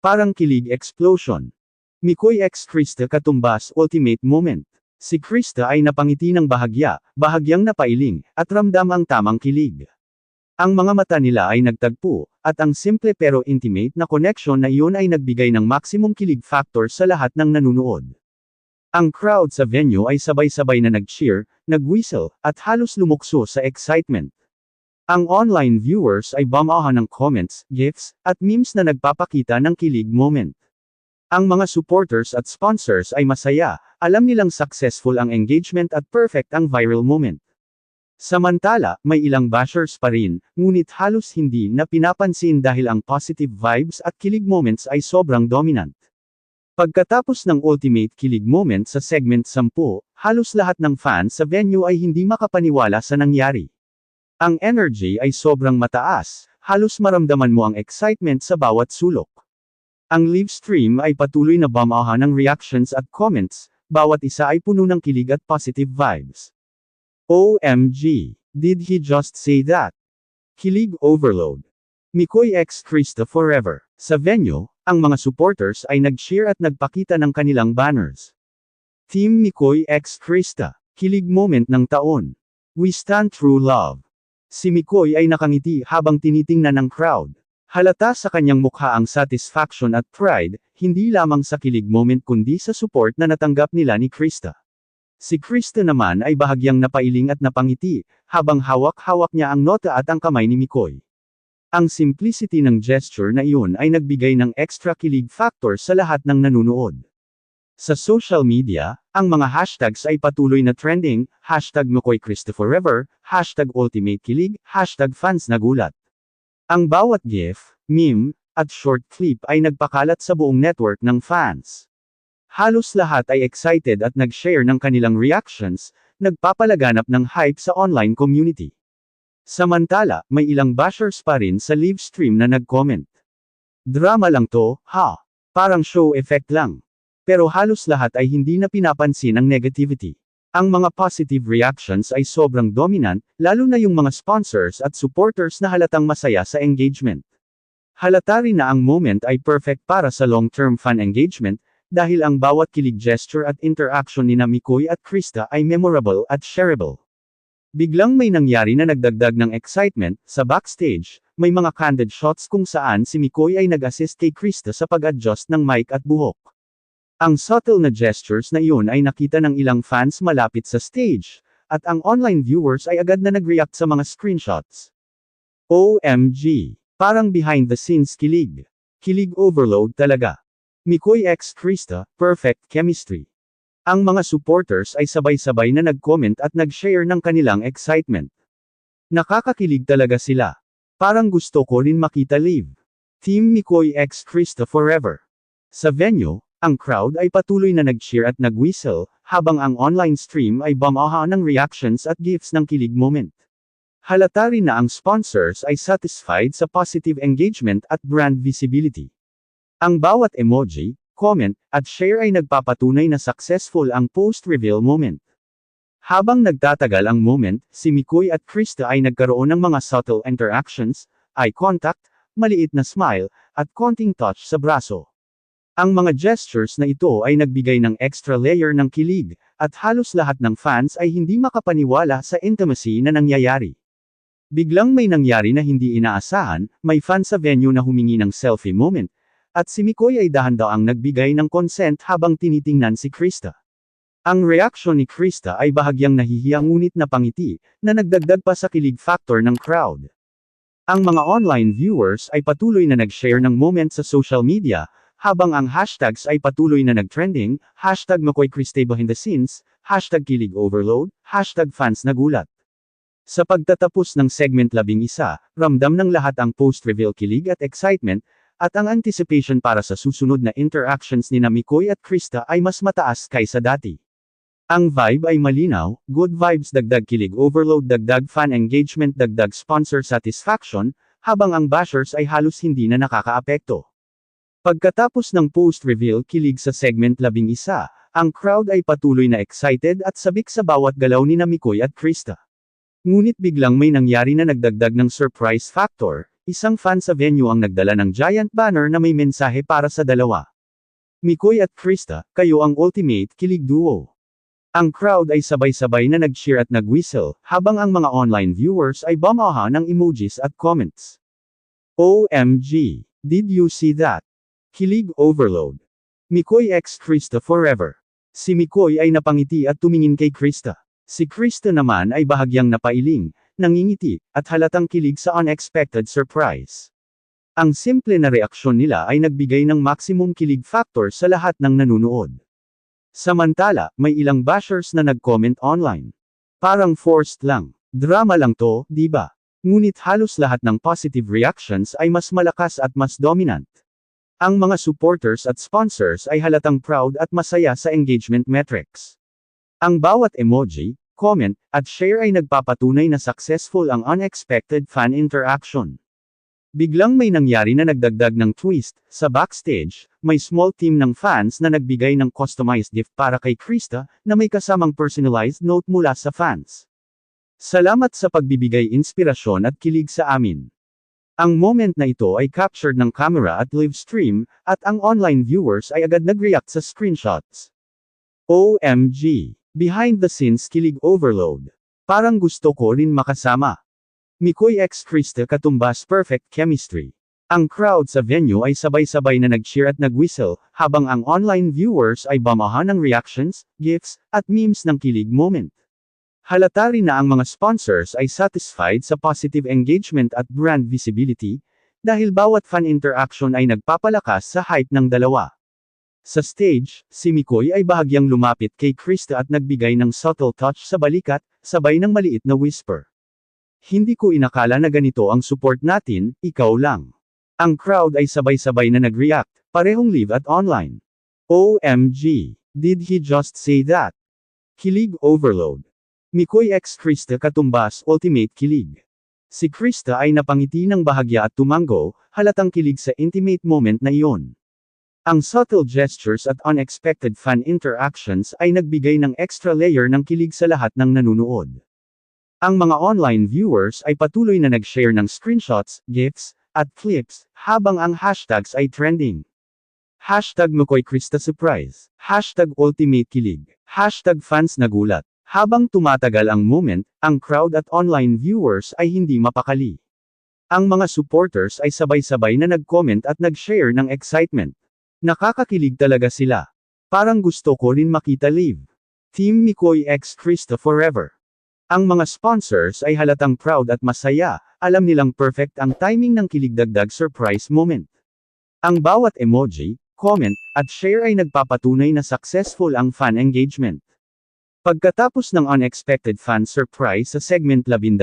Parang kilig explosion. Mikoy x Krista katumbas ultimate moment. Si Krista ay napangiti ng bahagya, bahagyang napailing, at ramdam ang tamang kilig. Ang mga mata nila ay nagtagpo, at ang simple pero intimate na connection na iyon ay nagbigay ng maximum kilig factor sa lahat ng nanunood. Ang crowd sa venue ay sabay-sabay na nag-cheer, nag-whistle, at halos lumukso sa excitement. Ang online viewers ay bumaha ng comments, gifs, at memes na nagpapakita ng kilig moment. Ang mga supporters at sponsors ay masaya, alam nilang successful ang engagement at perfect ang viral moment. Samantala, may ilang bashers pa rin, ngunit halos hindi na pinapansin dahil ang positive vibes at kilig moments ay sobrang dominant. Pagkatapos ng ultimate kilig moment sa segment 10, halos lahat ng fans sa venue ay hindi makapaniwala sa nangyari. Ang energy ay sobrang mataas, halos maramdaman mo ang excitement sa bawat sulok. Ang live stream ay patuloy na bumaha ng reactions at comments, bawat isa ay puno ng kilig at positive vibes. OMG! Did he just say that? Kilig overload. Mikoy x Krista forever. Sa venue, ang mga supporters ay nag-cheer at nagpakita ng kanilang banners. Team Mikoy x Krista. Kilig moment ng taon. We stand true love. Si Mikoy ay nakangiti habang tinitingnan ng crowd. Halata sa kanyang mukha ang satisfaction at pride, hindi lamang sa kilig moment kundi sa support na natanggap nila ni Krista. Si Krista naman ay bahagyang napailing at napangiti, habang hawak-hawak niya ang nota at ang kamay ni Mikoy. Ang simplicity ng gesture na iyon ay nagbigay ng extra kilig factor sa lahat ng nanunood. Sa social media, ang mga hashtags ay patuloy na trending, hashtag Mikoy Krista forever, hashtag ultimate kilig, hashtag fans nagulat. Ang bawat gif, meme, at short clip ay nagpakalat sa buong network ng fans. Halos lahat ay excited at nag-share ng kanilang reactions, nagpapalaganap ng hype sa online community. Samantala, may ilang bashers pa rin sa live stream na nag-comment. Drama lang to, ha? Parang show effect lang. Pero halos lahat ay hindi na pinapansin ang negativity. Ang mga positive reactions ay sobrang dominant, lalo na yung mga sponsors at supporters na halatang masaya sa engagement. Halata rin na ang moment ay perfect para sa long-term fan engagement, dahil ang bawat kilig gesture at interaction ni Mikoy at Krista ay memorable at shareable. Biglang may nangyari na nagdagdag ng excitement. Sa backstage, may mga candid shots kung saan si Mikoy ay nag-assist kay Krista sa pag-adjust ng mic at buhok. Ang subtle na gestures na iyon ay nakita ng ilang fans malapit sa stage, at ang online viewers ay agad na nag-react sa mga screenshots. OMG! Parang behind the scenes kilig. Kilig overload talaga. Mikoy x Krista, perfect chemistry. Ang mga supporters ay sabay-sabay na nag-comment at nag-share ng kanilang excitement. Nakakakilig talaga sila. Parang gusto ko rin makita live. Team Mikoy x Krista forever. Sa venue, ang crowd ay patuloy na nag-cheer at nag-whistle, habang ang online stream ay bumaha ng reactions at gifs ng kilig moment. Halata rin na ang sponsors ay satisfied sa positive engagement at brand visibility. Ang bawat emoji, comment, at share ay nagpapatunay na successful ang post-reveal moment. Habang nagtatagal ang moment, si Mikoy at Krista ay nagkaroon ng mga subtle interactions, eye contact, maliit na smile, at konting touch sa braso. Ang mga gestures na ito ay nagbigay ng extra layer ng kilig, at halos lahat ng fans ay hindi makapaniwala sa intimacy na nangyayari. Biglang may nangyari na hindi inaasahan, may fan sa venue na humingi ng selfie moment, at si Mikoy ay dahan-daang nagbigay ng consent habang tinitingnan si Krista. Ang reaksyon ni Krista ay bahagyang nahihiya ngunit napangiti, na nagdagdag pa sa kilig factor ng crowd. Ang mga online viewers ay patuloy na nag-share ng moment sa social media, habang ang hashtags ay patuloy na nag-trending, hashtag Mikoy Krista behind the scenes, hashtag kilig overload, hashtag fans nagulat. Sa pagtatapos ng segment 11, ramdam ng lahat ang post-reveal kilig at excitement, at ang anticipation para sa susunod na interactions ni Mikoy at Krista ay mas mataas kaysa dati. Ang vibe ay malinaw, good vibes dagdag kilig overload dagdag fan engagement dagdag sponsor satisfaction, habang ang bashers ay halos hindi na nakakaapekto. Pagkatapos ng post-reveal kilig sa segment 11, ang crowd ay patuloy na excited at sabik sa bawat galaw ni Mikoy at Krista. Ngunit biglang may nangyari na nagdagdag ng surprise factor, isang fan sa venue ang nagdala ng giant banner na may mensahe para sa dalawa. Mikoy at Krista, kayo ang ultimate kilig duo. Ang crowd ay sabay-sabay na nag-cheer at nag-whistle, habang ang mga online viewers ay bumaha ng emojis at comments. OMG! Did you see that? Kilig overload. Mikoy x Krista forever. Si Mikoy ay napangiti at tumingin kay Krista. Si Krista naman ay bahagyang napailing, nangingiti, at halatang kilig sa unexpected surprise. Ang simple na reaksyon nila ay nagbigay ng maximum kilig factor sa lahat ng nanunood. Samantala, may ilang bashers na nag-comment online. Parang forced lang. Drama lang to, di ba? Ngunit halos lahat ng positive reactions ay mas malakas at mas dominant. Ang mga supporters at sponsors ay halatang proud at masaya sa engagement metrics. Ang bawat emoji, comment, at share ay nagpapatunay na successful ang unexpected fan interaction. Biglang may nangyari na nagdagdag ng twist. Sa backstage, may small team ng fans na nagbigay ng customized gift para kay Krista, na may kasamang personalized note mula sa fans. Salamat sa pagbibigay inspirasyon at kilig sa amin. Ang moment na ito ay captured ng camera at live stream, at ang online viewers ay agad nag-react sa screenshots. OMG! Behind the scenes kilig overload. Parang gusto ko rin makasama. Mikoy x Krista katumbas perfect chemistry. Ang crowd sa venue ay sabay-sabay na nag-cheer at nag-whistle, habang ang online viewers ay bumaha ng reactions, gifs, at memes ng kilig moment. Halata rin na ang mga sponsors ay satisfied sa positive engagement at brand visibility, dahil bawat fan interaction ay nagpapalakas sa hype ng dalawa. Sa stage, si Mikoy ay bahagyang lumapit kay Krista at nagbigay ng subtle touch sa balikat, sabay ng maliit na whisper. Hindi ko inakala na ganito ang support natin, ikaw lang. Ang crowd ay sabay-sabay na nag-react, parehong live at online. OMG! Did he just say that? Kilig overload. Mikoy x Krista katumbas ultimate kilig. Si Krista ay napangiti ng bahagya at tumango, halatang kilig sa intimate moment na iyon. Ang subtle gestures at unexpected fan interactions ay nagbigay ng extra layer ng kilig sa lahat ng nanunood. Ang mga online viewers ay patuloy na nag-share ng screenshots, gifs, at clips, habang ang hashtags ay trending. Hashtag Mikoy Krista Surprise. Hashtag Ultimate Kilig. Hashtag Fans Nagulat. Habang tumatagal ang moment, ang crowd at online viewers ay hindi mapakali. Ang mga supporters ay sabay-sabay na nag-comment at nag-share ng excitement. Nakakakilig talaga sila. Parang gusto ko rin makita live. Team Mikoy x Krista Forever. Ang mga sponsors ay halatang proud at masaya, alam nilang perfect ang timing ng kilig dagdag surprise moment. Ang bawat emoji, comment, at share ay nagpapatunay na successful ang fan engagement. Pagkatapos ng unexpected fan surprise sa segment 12,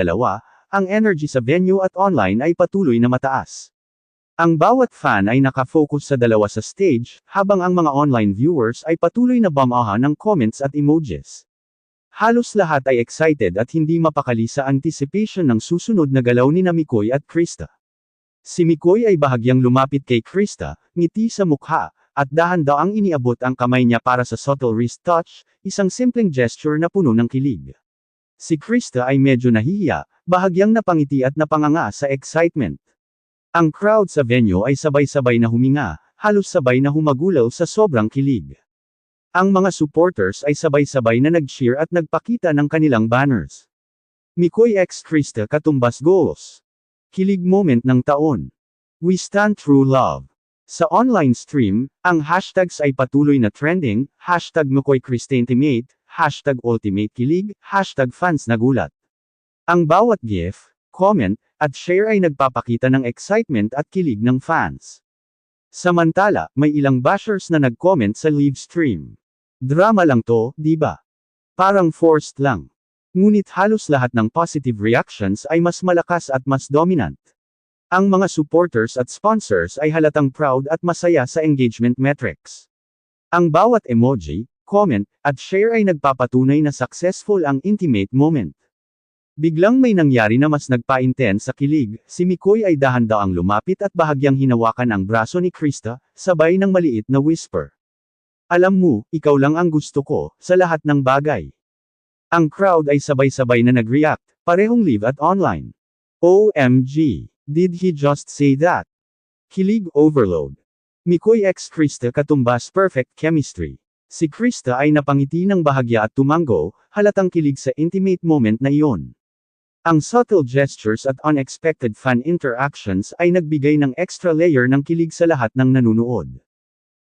ang energy sa venue at online ay patuloy na mataas. Ang bawat fan ay nakafocus sa dalawa sa stage, habang ang mga online viewers ay patuloy na bamahan ng comments at emojis. Halos lahat ay excited at hindi mapakali sa anticipation ng susunod na galaw ni Mikoy at Krista. Si Mikoy ay bahagyang lumapit kay Krista, ngiti sa mukha, at dahan-daang iniabot ang kamay niya para sa subtle wrist touch, isang simpleng gesture na puno ng kilig. Si Krista ay medyo nahihiya, bahagyang napangiti at napanganga sa excitement. Ang crowd sa venue ay sabay-sabay na huminga, halos sabay na humagulaw sa sobrang kilig. Ang mga supporters ay sabay-sabay na nag-cheer at nagpakita ng kanilang banners. Mikoy x Krista Katumbas Goals. Kilig moment ng taon. We stand true love. Sa online stream, ang hashtags ay patuloy na trending, hashtag Mikoy Krista Intimate, hashtag Ultimate Kilig, hashtag Fans Nagulat. Ang bawat gif, comment, at share ay nagpapakita ng excitement at kilig ng fans. Samantala, may ilang bashers na nag-comment sa live stream. Drama lang to, di ba? Parang forced lang. Ngunit halos lahat ng positive reactions ay mas malakas at mas dominant. Ang mga supporters at sponsors ay halatang proud at masaya sa engagement metrics. Ang bawat emoji, comment, at share ay nagpapatunay na successful ang intimate moment. Biglang may nangyari na mas nagpa-intense sa kilig, si Mikoy ay dahan-daang lumapit at bahagyang hinawakan ang braso ni Krista, sabay ng maliit na whisper. Alam mo, ikaw lang ang gusto ko, sa lahat ng bagay. Ang crowd ay sabay-sabay na nag-react, parehong live at online. OMG! Did he just say that? Kilig overload. Mikoy x Krista Katumbas Perfect Chemistry. Si Krista ay napangiti ng bahagya at tumango, halatang kilig sa intimate moment na iyon. Ang subtle gestures at unexpected fan interactions ay nagbigay ng extra layer ng kilig sa lahat ng nanunood.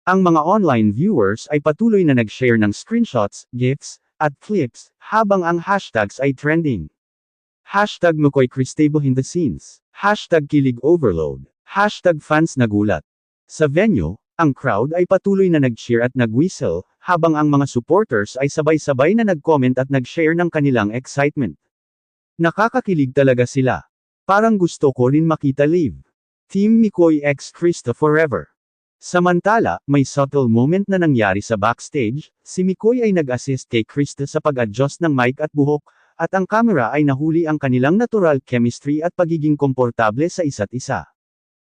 Ang mga online viewers ay patuloy na nag-share ng screenshots, GIFs, at clips, habang ang hashtags ay trending. Hashtag Mikoy Krista behind the scenes. Hashtag Kilig Overload. Hashtag Fans Nagulat. Sa venue, ang crowd ay patuloy na nag-cheer at nag-whistle, habang ang mga supporters ay sabay-sabay na nag-comment at nag-share ng kanilang excitement. Nakakakilig talaga sila. Parang gusto ko rin makita live. Team Mikoy x Krista Forever. Samantala, may subtle moment na nangyari sa backstage, si Mikoy ay nag-assist kay Krista sa pag-adjust ng mic at buhok, at ang camera ay nahuli ang kanilang natural chemistry at pagiging komportable sa isa't isa.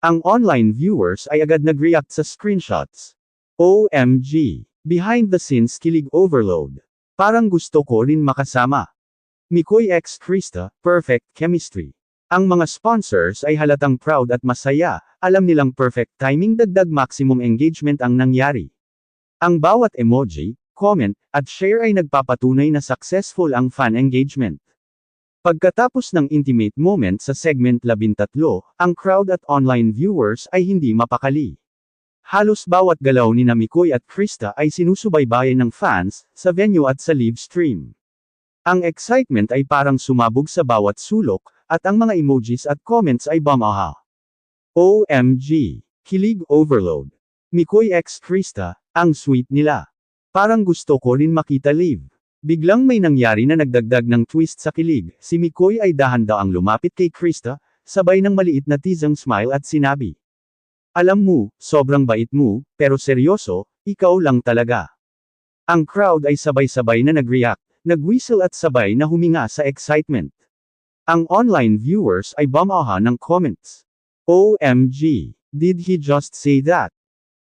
Ang online viewers ay agad nag-react sa screenshots. OMG! Behind the scenes kilig overload. Parang gusto ko rin makasama. Mikoy x Krista, perfect chemistry. Ang mga sponsors ay halatang proud at masaya, alam nilang perfect timing dagdag maximum engagement ang nangyari. Ang bawat emoji, comment, at share ay nagpapatunay na successful ang fan engagement. Pagkatapos ng intimate moment sa segment 13, ang crowd at online viewers ay hindi mapakali. Halos bawat galaw ni Mikoy at Krista ay sinusubaybayan ng fans, sa venue at sa live stream. Ang excitement ay parang sumabog sa bawat sulok, at ang mga emojis at comments ay bumaha. OMG! Kilig overload. Mikoy x Krista, ang sweet nila. Parang gusto ko rin makita live. Biglang may nangyari na nagdagdag ng twist sa kilig, si Mikoy ay dahan-daang lumapit kay Krista, sabay ng maliit na teasing smile at sinabi. Alam mo, sobrang bait mo, pero seryoso, ikaw lang talaga. Ang crowd ay sabay-sabay na nag-react, nag-whistle at sabay na huminga sa excitement. Ang online viewers ay bumaha ng comments. OMG! Did he just say that?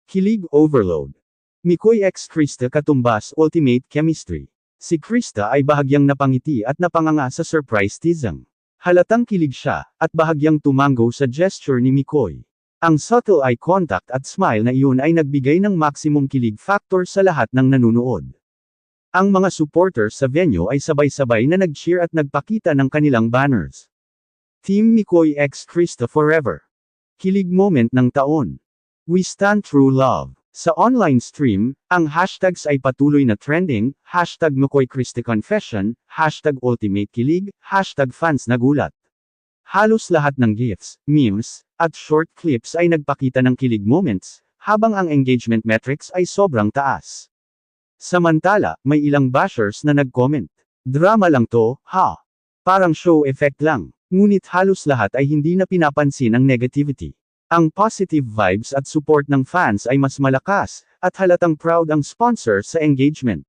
Kilig overload. Mikoy x Krista Katumbas Ultimate Chemistry. Si Krista ay bahagyang napangiti at napanganga sa surprise teasing. Halatang kilig siya, at bahagyang tumango sa gesture ni Mikoy. Ang subtle eye contact at smile na iyon ay nagbigay ng maximum kilig factor sa lahat ng nanunood. Ang mga supporters sa venue ay sabay-sabay na nag-cheer at nagpakita ng kanilang banners. Team Mikoy x Krista Forever. Kilig moment ng taon. We stand true love. Sa online stream, ang hashtags ay patuloy na trending, hashtag Mikoy Krista Confession, hashtag Ultimate Kilig, hashtag Fans Nagulat. Halos lahat ng GIFs, memes, at short clips ay nagpakita ng kilig moments, habang ang engagement metrics ay sobrang taas. Samantala, may ilang bashers na nag-comment. Drama lang to, ha? Parang show effect lang. Ngunit halos lahat ay hindi na pinapansin ang negativity. Ang positive vibes at support ng fans ay mas malakas, at halatang proud ang sponsor sa engagement.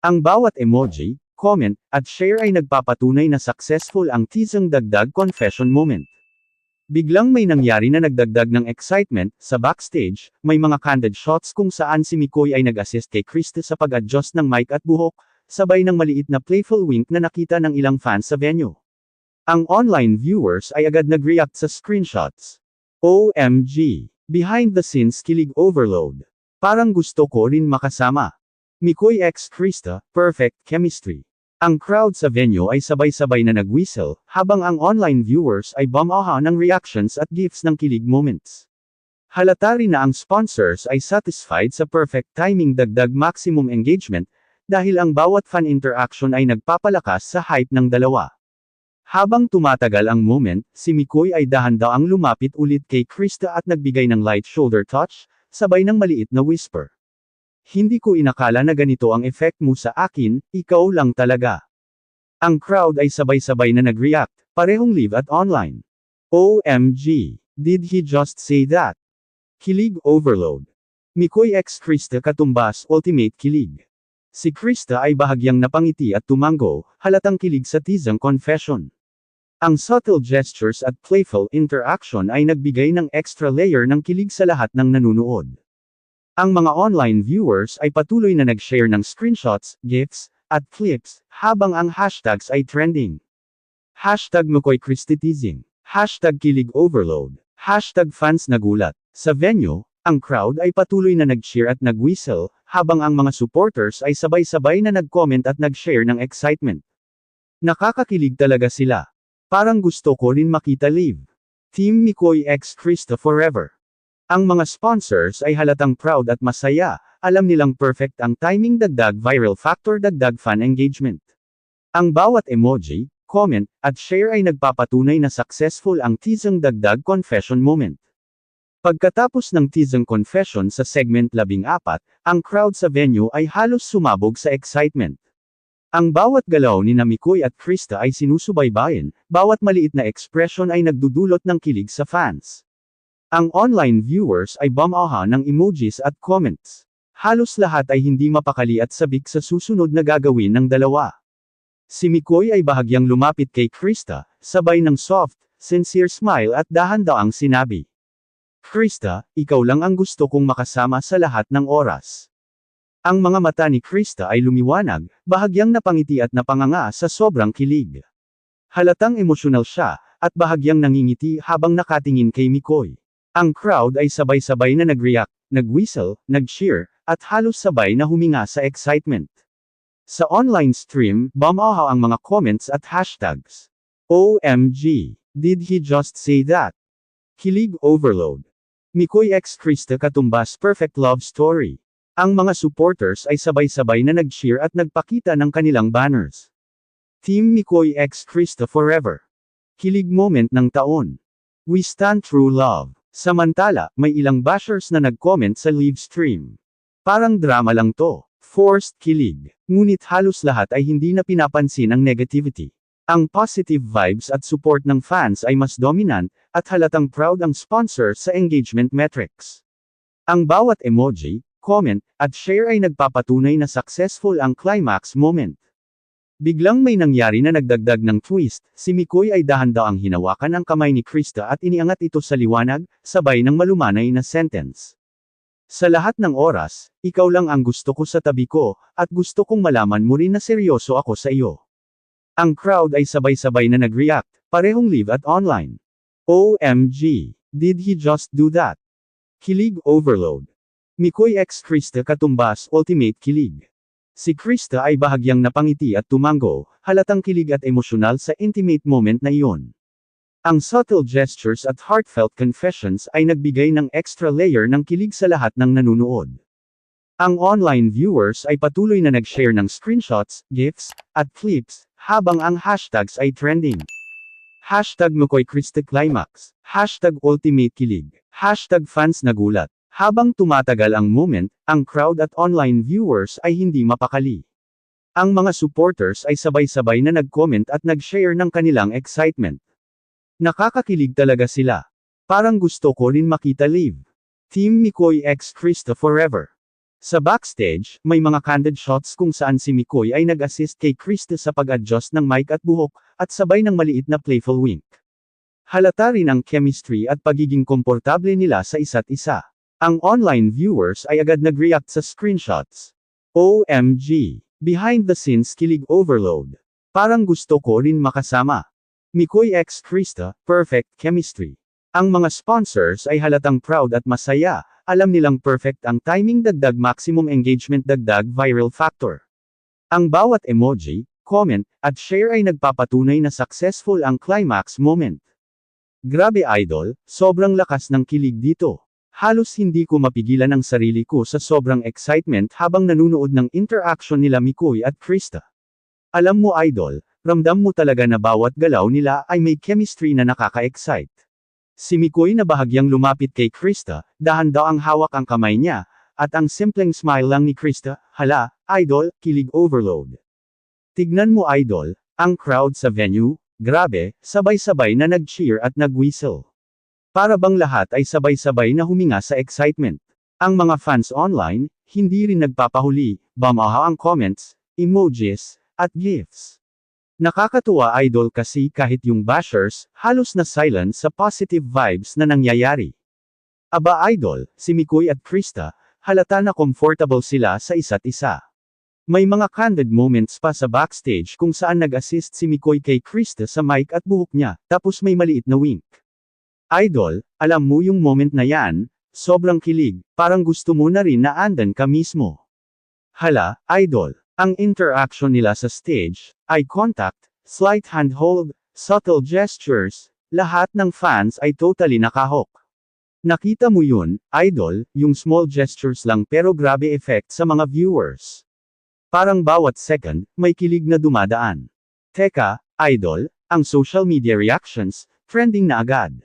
Ang bawat emoji, comment, at share ay nagpapatunay na successful ang teasang dagdag confession moment. Biglang may nangyari na nagdagdag ng excitement, sa backstage, may mga candid shots kung saan si Mikoy ay nag-assist kay Krista sa pag-adjust ng mic at buhok, sabay ng maliit na playful wink na nakita ng ilang fans sa venue. Ang online viewers ay agad nag-react sa screenshots. OMG! Behind the scenes kilig overload. Parang gusto ko rin makasama. Mikoy x Krista, perfect chemistry. Ang crowd sa venue ay sabay-sabay na nag-whistle, habang ang online viewers ay bumaha ng reactions at gifs ng kilig moments. Halata rin na ang sponsors ay satisfied sa perfect timing dagdag maximum engagement, dahil ang bawat fan interaction ay nagpapalakas sa hype ng dalawa. Habang tumatagal ang moment, si Mikoy ay dahan-daang lumapit ulit kay Krista at nagbigay ng light shoulder touch, sabay ng maliit na whisper. Hindi ko inakala na ganito ang effect mo sa akin, ikaw lang talaga. Ang crowd ay sabay-sabay na nag-react, parehong live at online. OMG! Did he just say that? Kilig overload. Mikoy x Krista katumbas ultimate kilig. Si Krista ay bahagyang napangiti at tumango, halatang kilig sa teasang confession. Ang subtle gestures at playful interaction ay nagbigay ng extra layer ng kilig sa lahat ng nanunood. Ang mga online viewers ay patuloy na nag-share ng screenshots, GIFs, at clips, habang ang hashtags ay trending. Hashtag Mikoy Krista teasing. Hashtag kilig overload. Hashtag fans nagulat. Sa venue, ang crowd ay patuloy na nag-cheer at nag-whistle, habang ang mga supporters ay sabay-sabay na nag-comment at nag-share ng excitement. Nakakakilig talaga sila. Parang gusto ko rin makita live. Team Mikoy x Krista Forever. Ang mga sponsors ay halatang proud at masaya, alam nilang perfect ang timing dagdag viral factor dagdag fan engagement. Ang bawat emoji, comment, at share ay nagpapatunay na successful ang teasang dagdag confession moment. Pagkatapos ng teasang confession sa segment 14, ang crowd sa venue ay halos sumabog sa excitement. Ang bawat galaw ni Mikoy at Krista ay sinusubaybayan, bawat maliit na expression ay nagdudulot ng kilig sa fans. Ang online viewers ay bumaha ng emojis at comments. Halos lahat ay hindi mapakali at sabik sa susunod na gagawin ng dalawa. Si Mikoy ay bahagyang lumapit kay Krista, sabay ng soft, sincere smile at dahan-daang sinabi. Krista, ikaw lang ang gusto kong makasama sa lahat ng oras. Ang mga mata ni Krista ay lumiwanag, bahagyang napangiti at napanganga sa sobrang kilig. Halatang emosyonal siya, at bahagyang nangingiti habang nakatingin kay Mikoy. Ang crowd ay sabay-sabay na nag-react, nag-whistle, nag-cheer, at halos sabay na huminga sa excitement. Sa online stream, bumaha ang mga comments at hashtags. OMG! Did he just say that? Kilig overload. Mikoy x Krista katumbas perfect love story. Ang mga supporters ay sabay-sabay na nag-cheer at nagpakita ng kanilang banners. Team Mikoy x Krista Forever. Kilig moment ng taon. We stand true love. Samantala, may ilang bashers na nag-comment sa live stream. Parang drama lang to. Forced kilig. Ngunit halos lahat ay hindi na pinapansin ang negativity. Ang positive vibes at support ng fans ay mas dominant, at halatang proud ang sponsor sa engagement metrics. Ang bawat emoji, comment, at share ay nagpapatunay na successful ang climax moment. Biglang may nangyari na nagdagdag ng twist, si Mikoy ay dahan-daang hinawakan ang kamay ni Krista at iniangat ito sa liwanag, sabay ng malumanay na sentence. Sa lahat ng oras, ikaw lang ang gusto ko sa tabi ko, at gusto kong malaman mo rin na seryoso ako sa iyo. Ang crowd ay sabay-sabay na nag-react, Parehong live at online. OMG. Did he just do that? Kilig overload. Mikoy x Krista katumbas ultimate kilig. Si Krista ay bahagyang napangiti at tumango, halatang kilig at emosyonal sa intimate moment na iyon. Ang subtle gestures at heartfelt confessions ay nagbigay ng extra layer ng kilig sa lahat ng nanunood. Ang online viewers ay patuloy na nag-share ng screenshots, GIFs, at clips, habang ang hashtags ay trending. Hashtag Mikoy Krista Climax, hashtag Ultimate Kilig, hashtag Fans Nagulat. Habang tumatagal ang moment, ang crowd at online viewers ay hindi mapakali. Ang mga supporters ay sabay-sabay na nag-comment at nag-share ng kanilang excitement. Nakakakilig talaga sila. Parang gusto ko rin makita live. Team Mikoy x Krista Forever. Sa backstage, may mga candid shots kung saan si Mikoy ay nag-assist kay Krista sa pag-adjust ng mic at buhok, at sabay ng maliit na playful wink. Halata rin ang chemistry at pagiging komportable nila sa isa't isa. Ang online viewers ay agad nag-react sa screenshots. OMG! Behind the scenes kilig overload. Parang gusto ko rin makasama. Mikoy x Krista, perfect chemistry. Ang mga sponsors ay halatang proud at masaya, alam nilang perfect ang timing dagdag maximum engagement dagdag viral factor. Ang bawat emoji, comment, at share ay nagpapatunay na successful ang climax moment. Grabe idol, sobrang lakas ng kilig dito. Halos hindi ko mapigilan ang sarili ko sa sobrang excitement habang nanunood ng interaction nila Mikoy at Krista. Alam mo idol, ramdam mo talaga na bawat galaw nila ay may chemistry na nakaka-excite. Si Mikoy na bahagyang lumapit kay Krista, dahan daw ang hawak ang kamay niya, at ang simpleng smile lang ni Krista, hala, idol, kilig overload. Tignan mo idol, ang crowd sa venue, grabe, sabay-sabay na nag-cheer at nag-whistle. Para bang lahat ay sabay-sabay na huminga sa excitement. Ang mga fans online, hindi rin nagpapahuli, bumaha ang comments, emojis, at GIFs. Nakakatuwa idol kasi kahit yung bashers, halos na silent sa positive vibes na nangyayari. Aba idol, si Mikoy at Krista, halata na comfortable sila sa isa't isa. May mga candid moments pa sa backstage kung saan nag-assist si Mikoy kay Krista sa mic at buhok niya, tapos may maliit na wink. Idol, alam mo yung moment na yan, sobrang kilig, parang gusto mo na rin na andan ka mismo. Hala, idol, ang interaction nila sa stage, eye contact, slight handhold, subtle gestures, lahat ng fans ay totally nakahok. Nakita mo yun, idol, yung small gestures lang pero grabe effect sa mga viewers. Parang bawat second, may kilig na dumadaan. Teka, idol, ang social media reactions, trending na agad.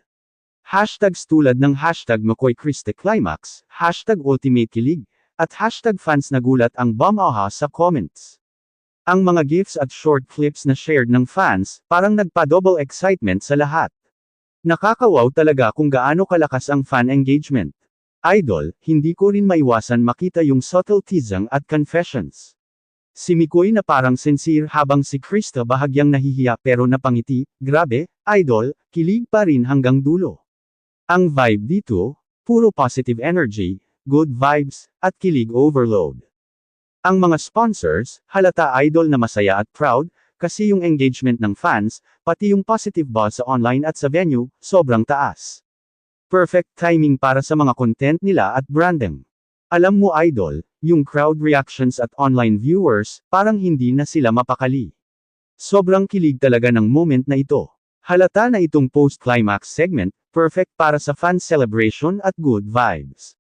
Hashtags tulad ng hashtag Mikoy Krista Climax, hashtag Ultimate Kilig, at hashtag Fans Nagulat ang bumaha sa comments. Ang mga GIFs at short clips na shared ng fans, parang nagpa-double excitement sa lahat. Nakakawaw talaga kung gaano kalakas ang fan engagement. Idol, hindi ko rin maiwasan makita yung subtleties at confessions. Si Mikoy na parang sincere habang si Krista bahagyang nahihiya pero napangiti, grabe, idol, kilig pa rin hanggang dulo. Ang vibe dito, puro positive energy, good vibes, at kilig overload. Ang mga sponsors, halata idol na masaya at proud, kasi yung engagement ng fans, pati yung positive buzz sa online at sa venue, sobrang taas. Perfect timing para sa mga content nila at branding. Alam mo idol, yung crowd reactions at online viewers, parang hindi na sila mapakali. Sobrang kilig talaga ng moment na ito. Halata na itong post-climax segment, perfect para sa fan celebration at good vibes.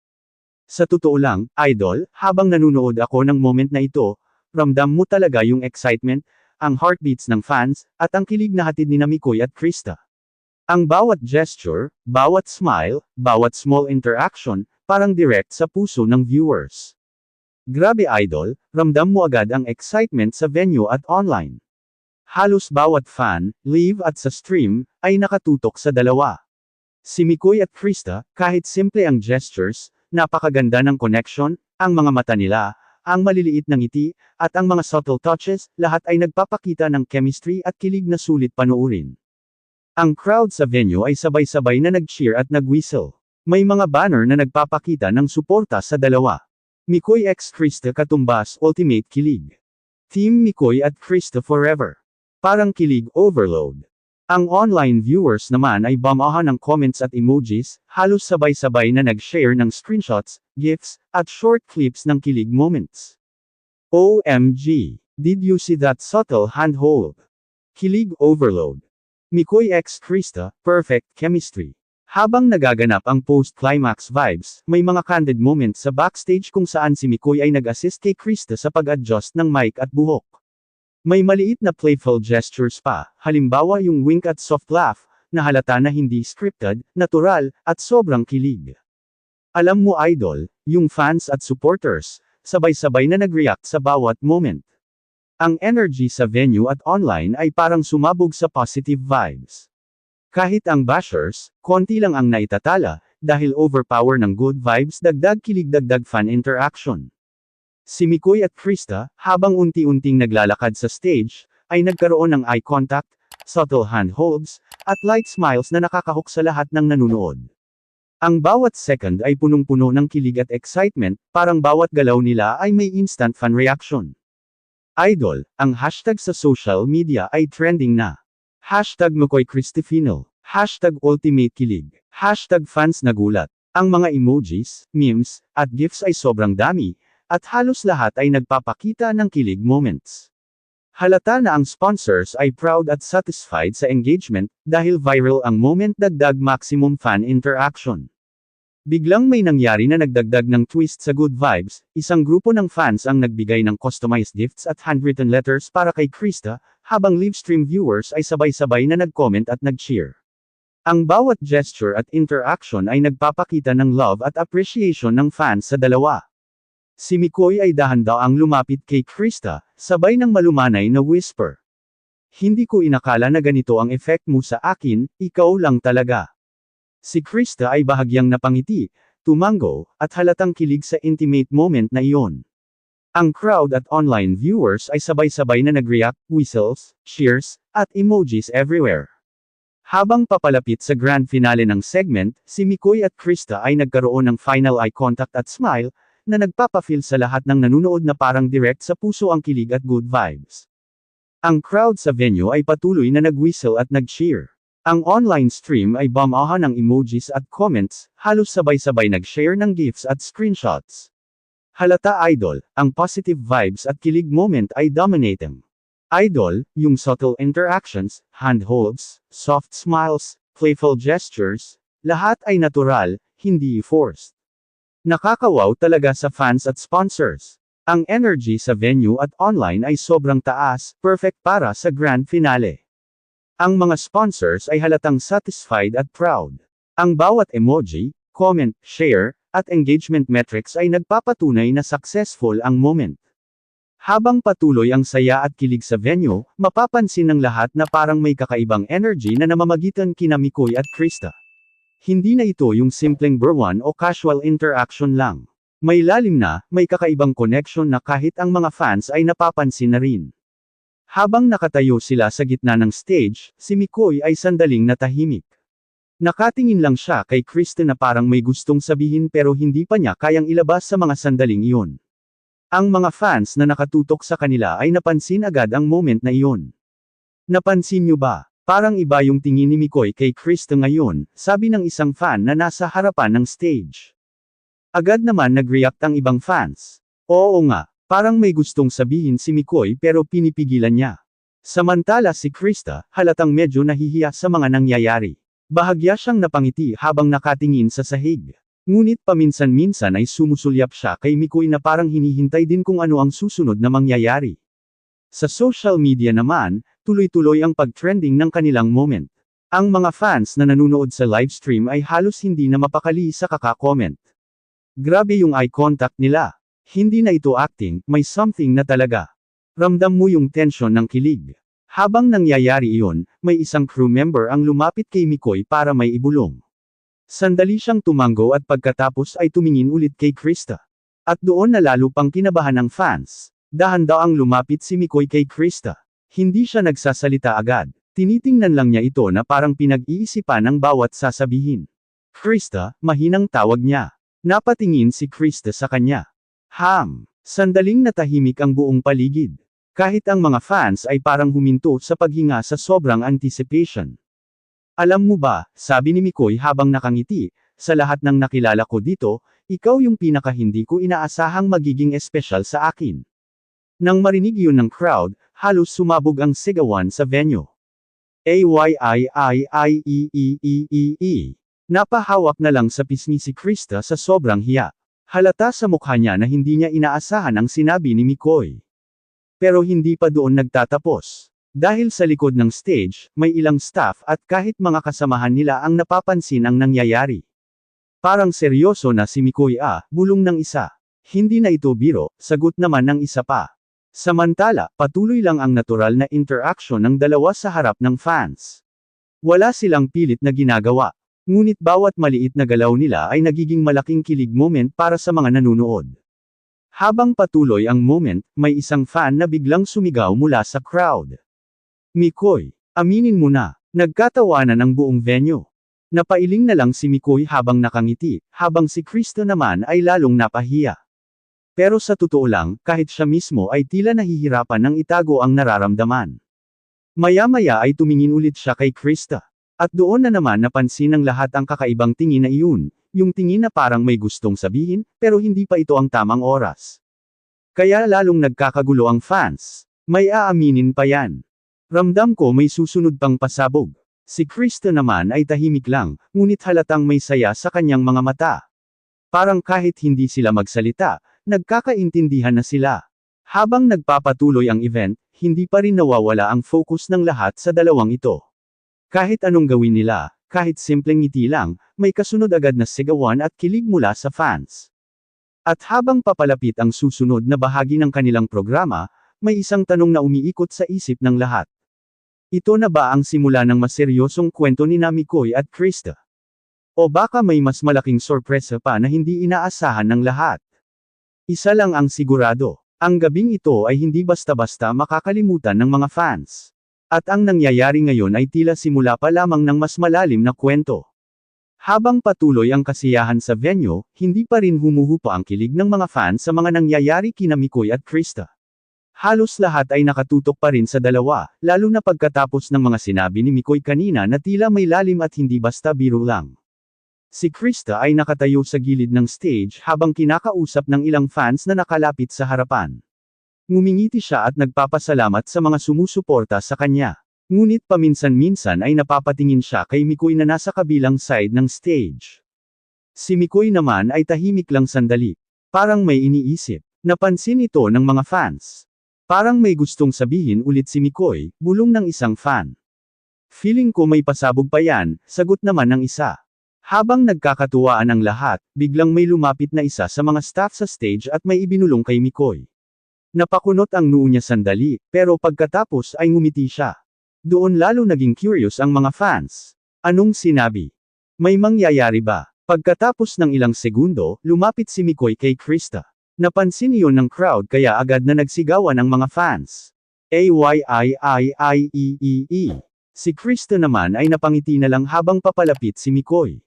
Sa totoo lang, idol, habang nanunood ako ng moment na ito, ramdam mo talaga yung excitement, ang heartbeats ng fans, at ang kilig na hatid ni Mikoy at Krista. Ang bawat gesture, bawat smile, bawat small interaction, parang direct sa puso ng viewers. Grabe idol, ramdam mo agad ang excitement sa venue at online. Halos bawat fan, live at sa stream, ay nakatutok sa dalawa. Si Mikoy at Krista, kahit simple ang gestures, napakaganda ng connection, ang mga mata nila, ang maliliit na ngiti, at ang mga subtle touches, lahat ay nagpapakita ng chemistry at kilig na sulit panoorin. Ang crowd sa venue ay sabay-sabay na nag-cheer at nag-whistle. May mga banner na nagpapakita ng suporta sa dalawa. Mikoy x Krista katumbas ultimate kilig. Team Mikoy at Krista forever. Parang kilig overload. Ang online viewers naman ay bamahan ng comments at emojis, halos sabay-sabay na nag-share ng screenshots, GIFs, at short clips ng kilig moments. OMG! Did you see that subtle handhold? Kilig overload. Mikoy x Krista, perfect chemistry. Habang nagaganap ang post-climax vibes, may mga candid moments sa backstage kung saan si Mikoy ay nag-assist kay Krista sa pag-adjust ng mic at buhok. May maliit na playful gestures pa, halimbawa yung wink at soft laugh, na halata na hindi scripted, natural, at sobrang kilig. Alam mo idol, yung fans at supporters, sabay-sabay na nag-react sa bawat moment. Ang energy sa venue at online ay parang sumabog sa positive vibes. Kahit ang bashers, konti lang ang naitatala, dahil overpower ng good vibes dagdag kilig dagdag fan interaction. Si Mikoy at Krista, habang unti-unting naglalakad sa stage, ay nagkaroon ng eye contact, subtle handholds, at light smiles na nakakahok sa lahat ng nanunood. Ang bawat second ay punong-puno ng kilig at excitement, parang bawat galaw nila ay may instant fan reaction. Idol, ang hashtag sa social media ay trending na. Hashtag Mikoy Cristofino. Hashtag Ultimate Kilig. Hashtag Fans Nagulat. Ang mga emojis, memes, at GIFs ay sobrang dami, at halos lahat ay nagpapakita ng kilig moments. Halata na ang sponsors ay proud at satisfied sa engagement, dahil viral ang moment dagdag maximum fan interaction. Biglang may nangyari na nagdagdag ng twist sa good vibes, isang grupo ng fans ang nagbigay ng customized gifts at handwritten letters para kay Krista, habang livestream viewers ay sabay-sabay na nag-comment at nag-cheer. Ang bawat gesture at interaction ay nagpapakita ng love at appreciation ng fans sa dalawa. Si Mikoy ay dahan-daang lumapit kay Krista, sabay ng malumanay na whisper. Hindi ko inakala na ganito ang effect mo sa akin, ikaw lang talaga. Si Krista ay bahagyang napangiti, tumango, at halatang kilig sa intimate moment na iyon. Ang crowd at online viewers ay sabay-sabay na nag-react, whistles, cheers, at emojis everywhere. Habang papalapit sa grand finale ng segment, si Mikoy at Krista ay nagkaroon ng final eye contact at smile, na nagpapafeel sa lahat ng nanunood na parang direct sa puso ang kilig at good vibes. Ang crowd sa venue ay patuloy na nag-whistle at nag-cheer. Ang online stream ay bamahan ng emojis at comments, halos sabay-sabay nag-share ng GIFs at screenshots. Halata idol, ang positive vibes at kilig moment ay dominating. Idol, yung subtle interactions, handholds, soft smiles, playful gestures, lahat ay natural, hindi forced. Nakakawaw talaga sa fans at sponsors. Ang energy sa venue at online ay sobrang taas, perfect para sa grand finale. Ang mga sponsors ay halatang satisfied at proud. Ang bawat emoji, comment, share, at engagement metrics ay nagpapatunay na successful ang moment. Habang patuloy ang saya at kilig sa venue, mapapansin ng lahat na parang may kakaibang energy na namamagitan kina Mikoy at Krista. Hindi na ito yung simpleng berwan o casual interaction lang. May lalim na, may kakaibang connection na kahit ang mga fans ay napapansin na rin. Habang nakatayo sila sa gitna ng stage, si Mikoy ay sandaling natahimik. Nakatingin lang siya kay Krista na parang may gustong sabihin pero hindi pa niya kayang ilabas sa mga sandaling iyon. Ang mga fans na nakatutok sa kanila ay napansin agad ang moment na iyon. Napansin niyo ba? Parang iba yung tingin ni Mikoy kay Krista ngayon, sabi ng isang fan na nasa harapan ng stage. Agad naman nag-react ang ibang fans. Oo nga. Parang may gustong sabihin si Mikoy pero pinipigilan niya. Samantala si Krista, halatang medyo nahihiya sa mga nangyayari. Bahagya siyang napangiti habang nakatingin sa sahig. Ngunit paminsan-minsan ay sumusulyap siya kay Mikoy na parang hinihintay din kung ano ang susunod na mangyayari. Sa social media naman, tuloy-tuloy ang pag-trending ng kanilang moment. Ang mga fans na nanunood sa livestream ay halos hindi na mapakali sa kaka-comment. Grabe yung eye contact nila. Hindi na ito acting, may something na talaga. Ramdam mo yung tension ng kilig. Habang nangyayari iyon, may isang crew member ang lumapit kay Mikoy para may ibulong. Sandali siyang tumango at pagkatapos ay tumingin ulit kay Krista. At doon na lalo pang kinabahan ng fans. Dahan-daang lumapit si Mikoy kay Krista. Hindi siya nagsasalita agad. Tinitingnan lang niya ito na parang pinag-iisipan ng bawat sasabihin. Krista, mahinang tawag niya. Napatingin si Krista sa kanya. Sandaling natahimik ang buong paligid. Kahit ang mga fans ay parang huminto sa paghinga sa sobrang anticipation. Alam mo ba, sabi ni Mikoy habang nakangiti, sa lahat ng nakilala ko dito, ikaw yung pinaka hindi ko inaasahang magiging espesyal sa akin. Nang marinig yun ng crowd, halos sumabog ang sigawan sa venue. Ayyiiiiiii. Napahawak na lang sa pisngi si Krista sa sobrang hiya. Halata sa mukha niya na hindi niya inaasahan ang sinabi ni Mikoy. Pero hindi pa doon nagtatapos. Dahil sa likod ng stage, may ilang staff at kahit mga kasamahan nila ang napapansin ang nangyayari. Parang seryoso na si Mikoy bulong ng isa. Hindi na ito biro, sagot naman ng isa pa. Samantala, patuloy lang ang natural na interaction ng dalawa sa harap ng fans. Wala silang pilit na ginagawa. Ngunit bawat maliit na galaw nila ay nagiging malaking kilig moment para sa mga nanunood. Habang patuloy ang moment, may isang fan na biglang sumigaw mula sa crowd. Mikoy, aminin mo na, nagkatawanan ang buong venue. Napailing na lang si Mikoy habang nakangiti, habang si Krista naman ay lalong napahiya. Pero sa totoo lang, kahit siya mismo ay tila nahihirapan ng itago ang nararamdaman. Maya-maya ay tumingin ulit siya kay Krista. At doon na naman napansin ng lahat ang kakaibang tingin na iyon, yung tingin na parang may gustong sabihin, pero hindi pa ito ang tamang oras. Kaya lalong nagkakagulo ang fans. May aaminin pa yan. Ramdam ko may susunod pang pasabog. Si Krista naman ay tahimik lang, ngunit halatang may saya sa kanyang mga mata. Parang kahit hindi sila magsalita, nagkakaintindihan na sila. Habang nagpapatuloy ang event, hindi pa rin nawawala ang focus ng lahat sa dalawang ito. Kahit anong gawin nila, kahit simpleng ngiti lang, may kasunod agad na sigawan at kilig mula sa fans. At habang papalapit ang susunod na bahagi ng kanilang programa, may isang tanong na umiikot sa isip ng lahat. Ito na ba ang simula ng maseryosong kwento ni Mikoy at Krista? O baka may mas malaking sorpresa pa na hindi inaasahan ng lahat? Isa lang ang sigurado, ang gabing ito ay hindi basta-basta makakalimutan ng mga fans. At ang nangyayari ngayon ay tila simula pa lamang ng mas malalim na kwento. Habang patuloy ang kasiyahan sa venue, hindi pa rin humuhupa ang kilig ng mga fans sa mga nangyayari kina Mikoy at Krista. Halos lahat ay nakatutok pa rin sa dalawa, lalo na pagkatapos ng mga sinabi ni Mikoy kanina na tila may lalim at hindi basta biro lang. Si Krista ay nakatayo sa gilid ng stage habang kinakausap ng ilang fans na nakalapit sa harapan. Ngumingiti siya at nagpapasalamat sa mga sumusuporta sa kanya. Ngunit paminsan-minsan ay napapatingin siya kay Mikoy na nasa kabilang side ng stage. Si Mikoy naman ay tahimik lang sandali. Parang may iniisip. Napansin ito ng mga fans. Parang may gustong sabihin ulit si Mikoy, bulong ng isang fan. Feeling ko may pasabog pa yan, sagot naman ng isa. Habang nagkakatuwaan ang lahat, biglang may lumapit na isa sa mga staff sa stage at may ibinulong kay Mikoy. Napakunot ang noo niya sandali, pero pagkatapos ay ngumiti siya. Doon lalo naging curious ang mga fans. Anong sinabi? May mangyayari ba? Pagkatapos ng ilang segundo, lumapit si Mikoy kay Krista. Napansin iyon ng crowd kaya agad na nagsigawan ang mga fans. Ayyiiiii. Si Krista naman ay napangiti na lang habang papalapit si Mikoy.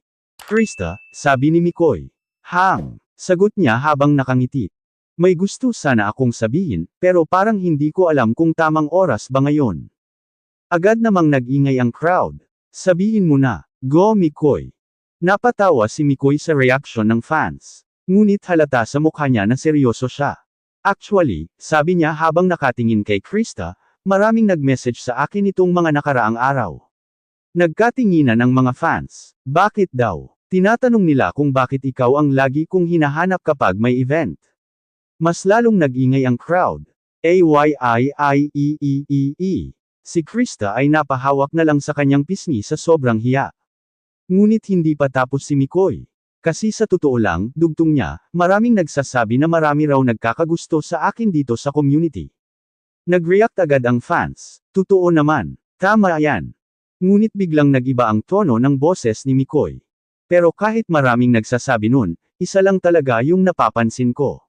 Krista, sabi ni Mikoy. Hang, sagot niya habang nakangiti. May gusto sana akong sabihin, pero parang hindi ko alam kung tamang oras ba ngayon. Agad namang nag-ingay ang crowd. Sabihin mo na, go Mikoy. Napatawa si Mikoy sa reaction ng fans. Ngunit halata sa mukha niya na seryoso siya. Actually, sabi niya habang nakatingin kay Krista, maraming nag-message sa akin itong mga nakaraang araw. Nagkatinginan ng mga fans. Bakit daw? Tinatanong nila kung bakit ikaw ang lagi kong hinahanap kapag may event. Mas lalong nag-ingay ang crowd. Ayyiiiii. Si Krista ay napahawak na lang sa kanyang pisngi sa sobrang hiya. Ngunit hindi pa tapos si Mikoy. Kasi sa totoo lang, dugtong niya, maraming nagsasabi na marami raw nagkakagusto sa akin dito sa community. Nag-react agad ang fans. Totoo naman. Tama yan. Ngunit biglang nag-iba ang tono ng boses ni Mikoy. Pero kahit maraming nagsasabi nun, isa lang talaga yung napapansin ko.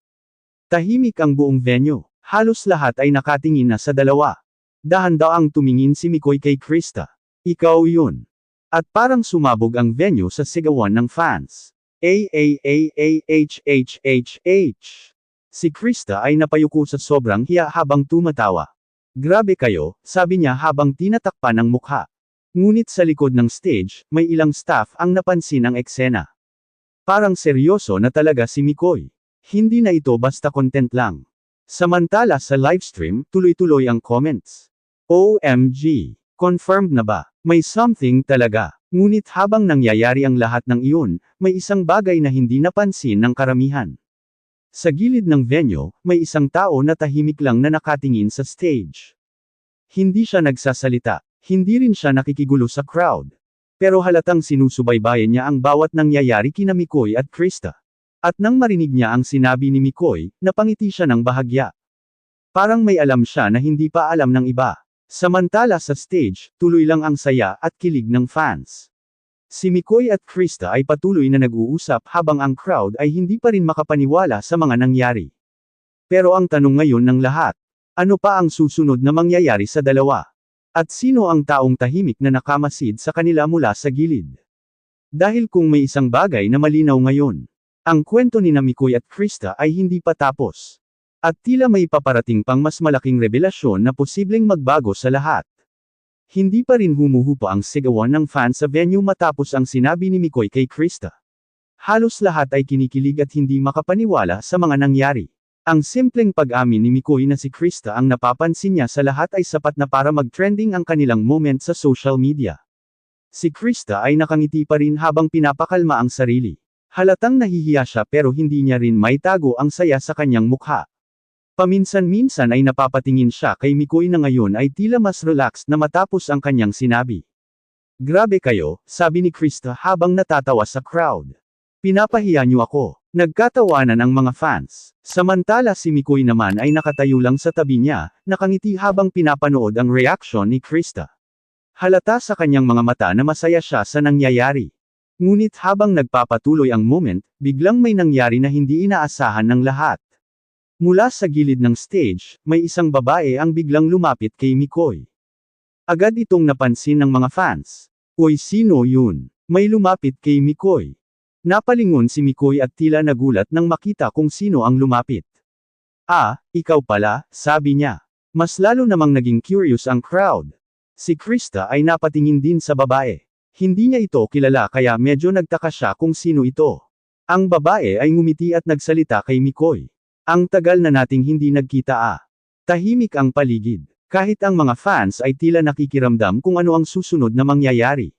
Tahimik ang buong venue. Halos lahat ay nakatingin na sa dalawa. Dahan-daang tumingin si Mikoy kay Krista. Ikaw yun. At parang sumabog ang venue sa sigawan ng fans. AAAAHHH. Si Krista ay napayuko sa sobrang hiya habang tumatawa. Grabe kayo, sabi niya habang tinatakpan ang mukha. Ngunit sa likod ng stage, may ilang staff ang napansin ang eksena. Parang seryoso na talaga si Mikoy. Hindi na ito basta content lang. Samantala sa livestream, tuloy-tuloy ang comments. OMG! Confirmed na ba? May something talaga. Ngunit habang nangyayari ang lahat ng iyon, may isang bagay na hindi napansin ng karamihan. Sa gilid ng venue, may isang tao na tahimik lang na nakatingin sa stage. Hindi siya nagsasalita, hindi rin siya nakikigulo sa crowd. Pero halatang sinusubaybayan niya ang bawat nangyayari kina Mikoy at Krista. At nang marinig niya ang sinabi ni Mikoy, napangiti siya ng bahagya. Parang may alam siya na hindi pa alam ng iba. Samantala sa stage, tuloy lang ang saya at kilig ng fans. Si Mikoy at Krista ay patuloy na nag-uusap habang ang crowd ay hindi pa rin makapaniwala sa mga nangyari. Pero ang tanong ngayon ng lahat, ano pa ang susunod na mangyayari sa dalawa? At sino ang taong tahimik na nakamasid sa kanila mula sa gilid? Dahil kung may isang bagay na malinaw ngayon, ang kwento ni Mikoy at Krista ay hindi pa tapos. At tila may paparating pang mas malaking revelasyon na posibleng magbago sa lahat. Hindi pa rin humuhupa ang sigawan ng fans sa venue matapos ang sinabi ni Mikoy kay Krista. Halos lahat ay kinikilig at hindi makapaniwala sa mga nangyari. Ang simpleng pag-amin ni Mikoy na si Krista ang napapansin niya sa lahat ay sapat na para mag-trending ang kanilang moment sa social media. Si Krista ay nakangiti pa rin habang pinapakalma ang sarili. Halatang nahihiya siya pero hindi niya rin maitago ang saya sa kanyang mukha. Paminsan-minsan ay napapatingin siya kay Mikoy na ngayon ay tila mas relaxed na matapos ang kanyang sinabi. Grabe kayo, sabi ni Krista habang natatawa sa crowd. Pinapahiya niyo ako. Nagkatawanan ang mga fans. Samantala si Mikoy naman ay nakatayo lang sa tabi niya, nakangiti habang pinapanood ang reaksyon ni Krista. Halata sa kanyang mga mata na masaya siya sa nangyayari. Ngunit habang nagpapatuloy ang moment, biglang may nangyari na hindi inaasahan ng lahat. Mula sa gilid ng stage, may isang babae ang biglang lumapit kay Mikoy. Agad itong napansin ng mga fans. Uy, sino yun? May lumapit kay Mikoy. Napalingon si Mikoy at tila nagulat nang makita kung sino ang lumapit. Ah, ikaw pala, sabi niya. Mas lalo namang naging curious ang crowd. Si Krista ay napatingin din sa babae. Hindi niya ito kilala kaya medyo nagtaka siya kung sino ito. Ang babae ay ngumiti at nagsalita kay Mikoy. Ang tagal na nating hindi nagkita ah. Tahimik ang paligid. Kahit ang mga fans ay tila nakikiramdam kung ano ang susunod na mangyayari.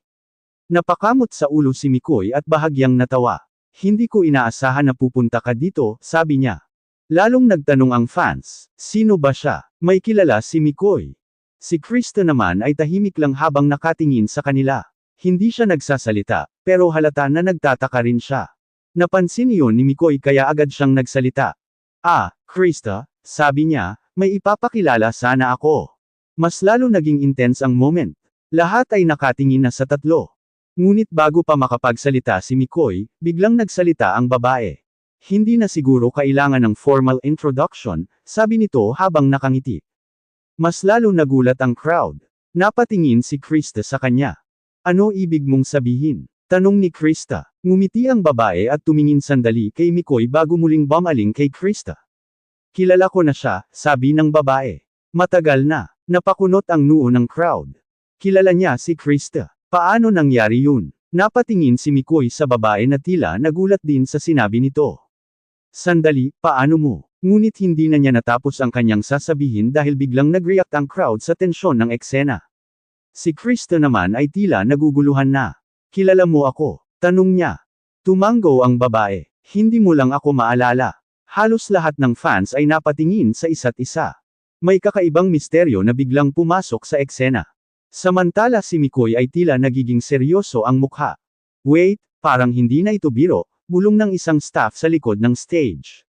Napakamot sa ulo si Mikoy at bahagyang natawa. Hindi ko inaasahan na pupunta ka dito, sabi niya. Lalong nagtanong ang fans, sino ba siya? May kilala si Mikoy. Si Krista naman ay tahimik lang habang nakatingin sa kanila. Hindi siya nagsasalita, pero halata na nagtataka rin siya. Napansin iyon ni Mikoy kaya agad siyang nagsalita. Ah, Krista, sabi niya, may ipapakilala sana ako. Mas lalo naging intense ang moment. Lahat ay nakatingin na sa tatlo. Ngunit bago pa makapagsalita si Mikoy, biglang nagsalita ang babae. Hindi na siguro kailangan ng formal introduction, sabi nito habang nakangiti. Mas lalo nagulat ang crowd. Napatingin si Krista sa kanya. Ano ibig mong sabihin? Tanong ni Krista. Ngumiti ang babae at tumingin sandali kay Mikoy bago muling bumaling kay Krista. Kilala ko na siya, sabi ng babae. Matagal na. Napakunot ang noo ng crowd. Kilala niya si Krista. Paano nangyari yun? Napatingin si Mikoy sa babae na tila nagulat din sa sinabi nito. Sandali, paano mo? Ngunit hindi na niya natapos ang kanyang sasabihin dahil biglang nag-react ang crowd sa tensyon ng eksena. Si Krista naman ay tila naguguluhan na. Kilala mo ako? Tanong niya. Tumango ang babae. Hindi mo lang ako maalala. Halos lahat ng fans ay napatingin sa isa't isa. May kakaibang misteryo na biglang pumasok sa eksena. Samantala si Mikoy ay tila nagiging seryoso ang mukha. Wait, parang hindi na ito biro, bulong ng isang staff sa likod ng stage.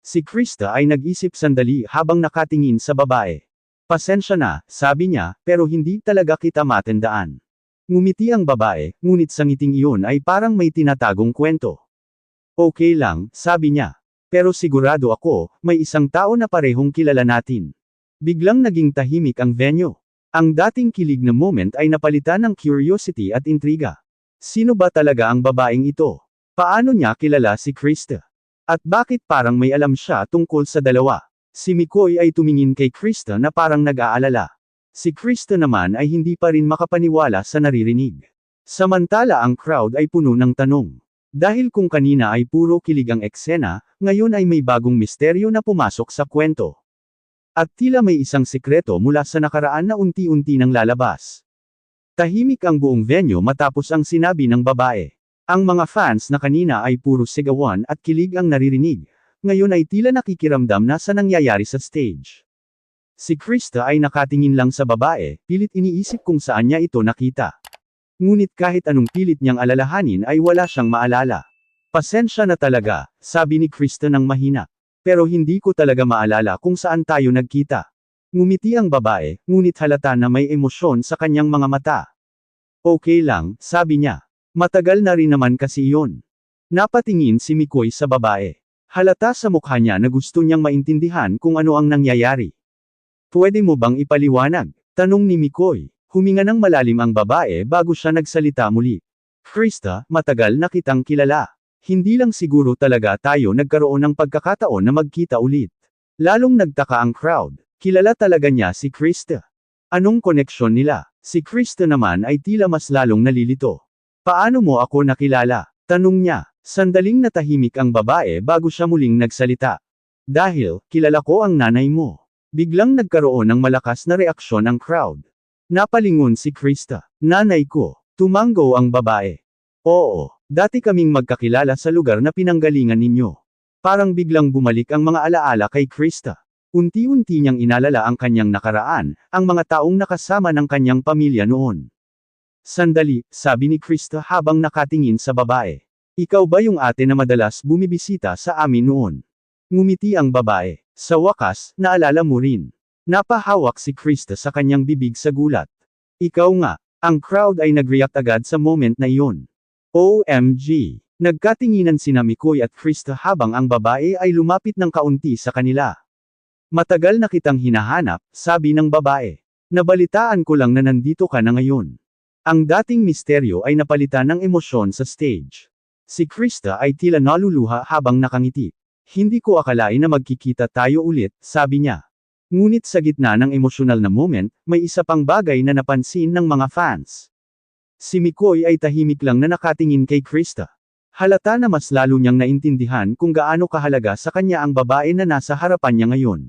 Si Krista ay nag-isip sandali habang nakatingin sa babae. Pasensya na, sabi niya, pero hindi talaga kita matandaan. Ngumiti ang babae, ngunit sa ngiting iyon ay parang may tinatagong kwento. Okay lang, sabi niya. Pero sigurado ako, may isang tao na parehong kilala natin. Biglang naging tahimik ang venue. Ang dating kilig na moment ay napalitan ng curiosity at intriga. Sino ba talaga ang babaeng ito? Paano niya kilala si Krista? At bakit parang may alam siya tungkol sa dalawa? Si McCoy ay tumingin kay Krista na parang nag-aalala. Si Krista naman ay hindi pa rin makapaniwala sa naririnig. Samantala ang crowd ay puno ng tanong. Dahil kung kanina ay puro kilig ang eksena, ngayon ay may bagong misteryo na pumasok sa kwento. At tila may isang sikreto mula sa nakaraan na unti-unti nang lalabas. Tahimik ang buong venue matapos ang sinabi ng babae. Ang mga fans na kanina ay puro sigawan at kilig ang naririnig, ngayon ay tila nakikiramdam na sa nangyayari sa stage. Si Krista ay nakatingin lang sa babae, pilit iniisip kung saan niya ito nakita. Ngunit kahit anong pilit niyang alalahanin ay wala siyang maalala. Pasensya na talaga, sabi ni Krista ng mahina. Pero hindi ko talaga maalala kung saan tayo nagkita. Ngumiti ang babae, ngunit halata na may emosyon sa kanyang mga mata. Okay lang, sabi niya. Matagal na rin naman kasi iyon. Napatingin si McCoy sa babae. Halata sa mukha niya na gusto niyang maintindihan kung ano ang nangyayari. Pwede mo bang ipaliwanag? Tanong ni McCoy. Huminga ng malalim ang babae bago siya nagsalita muli. Krista, matagal na kitang kilala. Hindi lang siguro talaga tayo nagkaroon ng pagkakataon na magkita ulit. Lalong nagtaka ang crowd. Kilala talaga niya si Krista. Anong koneksyon nila? Si Krista naman ay tila mas lalong nalilito. Paano mo ako nakilala? Tanong niya. Sandaling natahimik ang babae bago siya muling nagsalita. Dahil, kilala ko ang nanay mo. Biglang nagkaroon ng malakas na reaksyon ang crowd. Napalingon si Krista. Nanay ko. Tumango ang babae. Oo, dati kaming magkakilala sa lugar na pinanggalingan ninyo. Parang biglang bumalik ang mga alaala kay Krista. Unti-unti niyang inalala ang kanyang nakaraan, ang mga taong nakasama ng kanyang pamilya noon. Sandali, sabi ni Krista habang nakatingin sa babae. Ikaw ba yung ate na madalas bumibisita sa amin noon? Ngumiti ang babae. Sa wakas, naalala mo rin. Napahawak si Krista sa kanyang bibig sa gulat. Ikaw nga. Ang crowd ay nag-react agad sa moment na iyon. OMG! Nagkatinginan sina McCoy at Krista habang ang babae ay lumapit ng kaunti sa kanila. Matagal na kitang hinahanap, sabi ng babae. Nabalitaan ko lang na nandito ka na ngayon. Ang dating misteryo ay napalitan ng emosyon sa stage. Si Krista ay tila naluluha habang nakangiti. Hindi ko akalain na magkikita tayo ulit, sabi niya. Ngunit sa gitna ng emosyonal na moment, may isa pang bagay na napansin ng mga fans. Si McCoy ay tahimik lang na nakatingin kay Krista. Halata na mas lalo niyang naintindihan kung gaano kahalaga sa kanya ang babae na nasa harapan niya ngayon.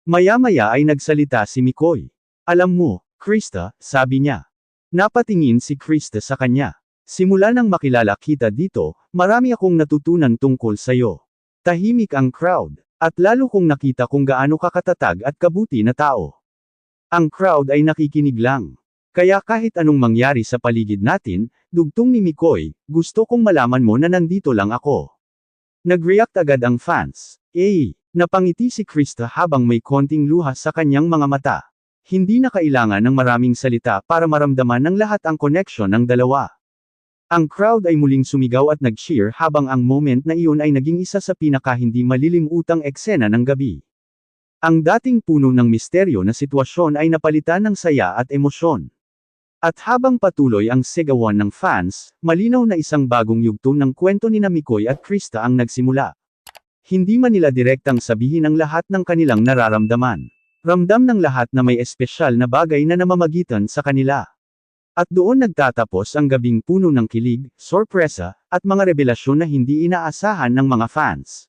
Maya-maya ay nagsalita si McCoy. Alam mo, Krista, sabi niya. Napatingin si Krista sa kanya. Simula nang makilala kita dito, marami akong natutunan tungkol sa'yo. Tahimik ang crowd, at lalo kong nakita kung gaano kakatatag at kabuti na tao. Ang crowd ay nakikinig lang. Kaya kahit anong mangyari sa paligid natin, dugtong ni McCoy, gusto kong malaman mo na nandito lang ako. Nag-react agad ang fans. Napangiti si Krista habang may konting luha sa kanyang mga mata. Hindi na kailangan ng maraming salita para maramdaman ng lahat ang connection ng dalawa. Ang crowd ay muling sumigaw at nag-cheer habang ang moment na iyon ay naging isa sa pinaka-hindi malilimutang eksena ng gabi. Ang dating puno ng misteryo na sitwasyon ay napalitan ng saya at emosyon. At habang patuloy ang sigawan ng fans, malinaw na isang bagong yugto ng kwento ni McCoy at Krista ang nagsimula. Hindi man nila direktang sabihin ang lahat ng kanilang nararamdaman. Ramdam ng lahat na may espesyal na bagay na namamagitan sa kanila. At doon nagtatapos ang gabing puno ng kilig, sorpresa, at mga revelasyon na hindi inaasahan ng mga fans.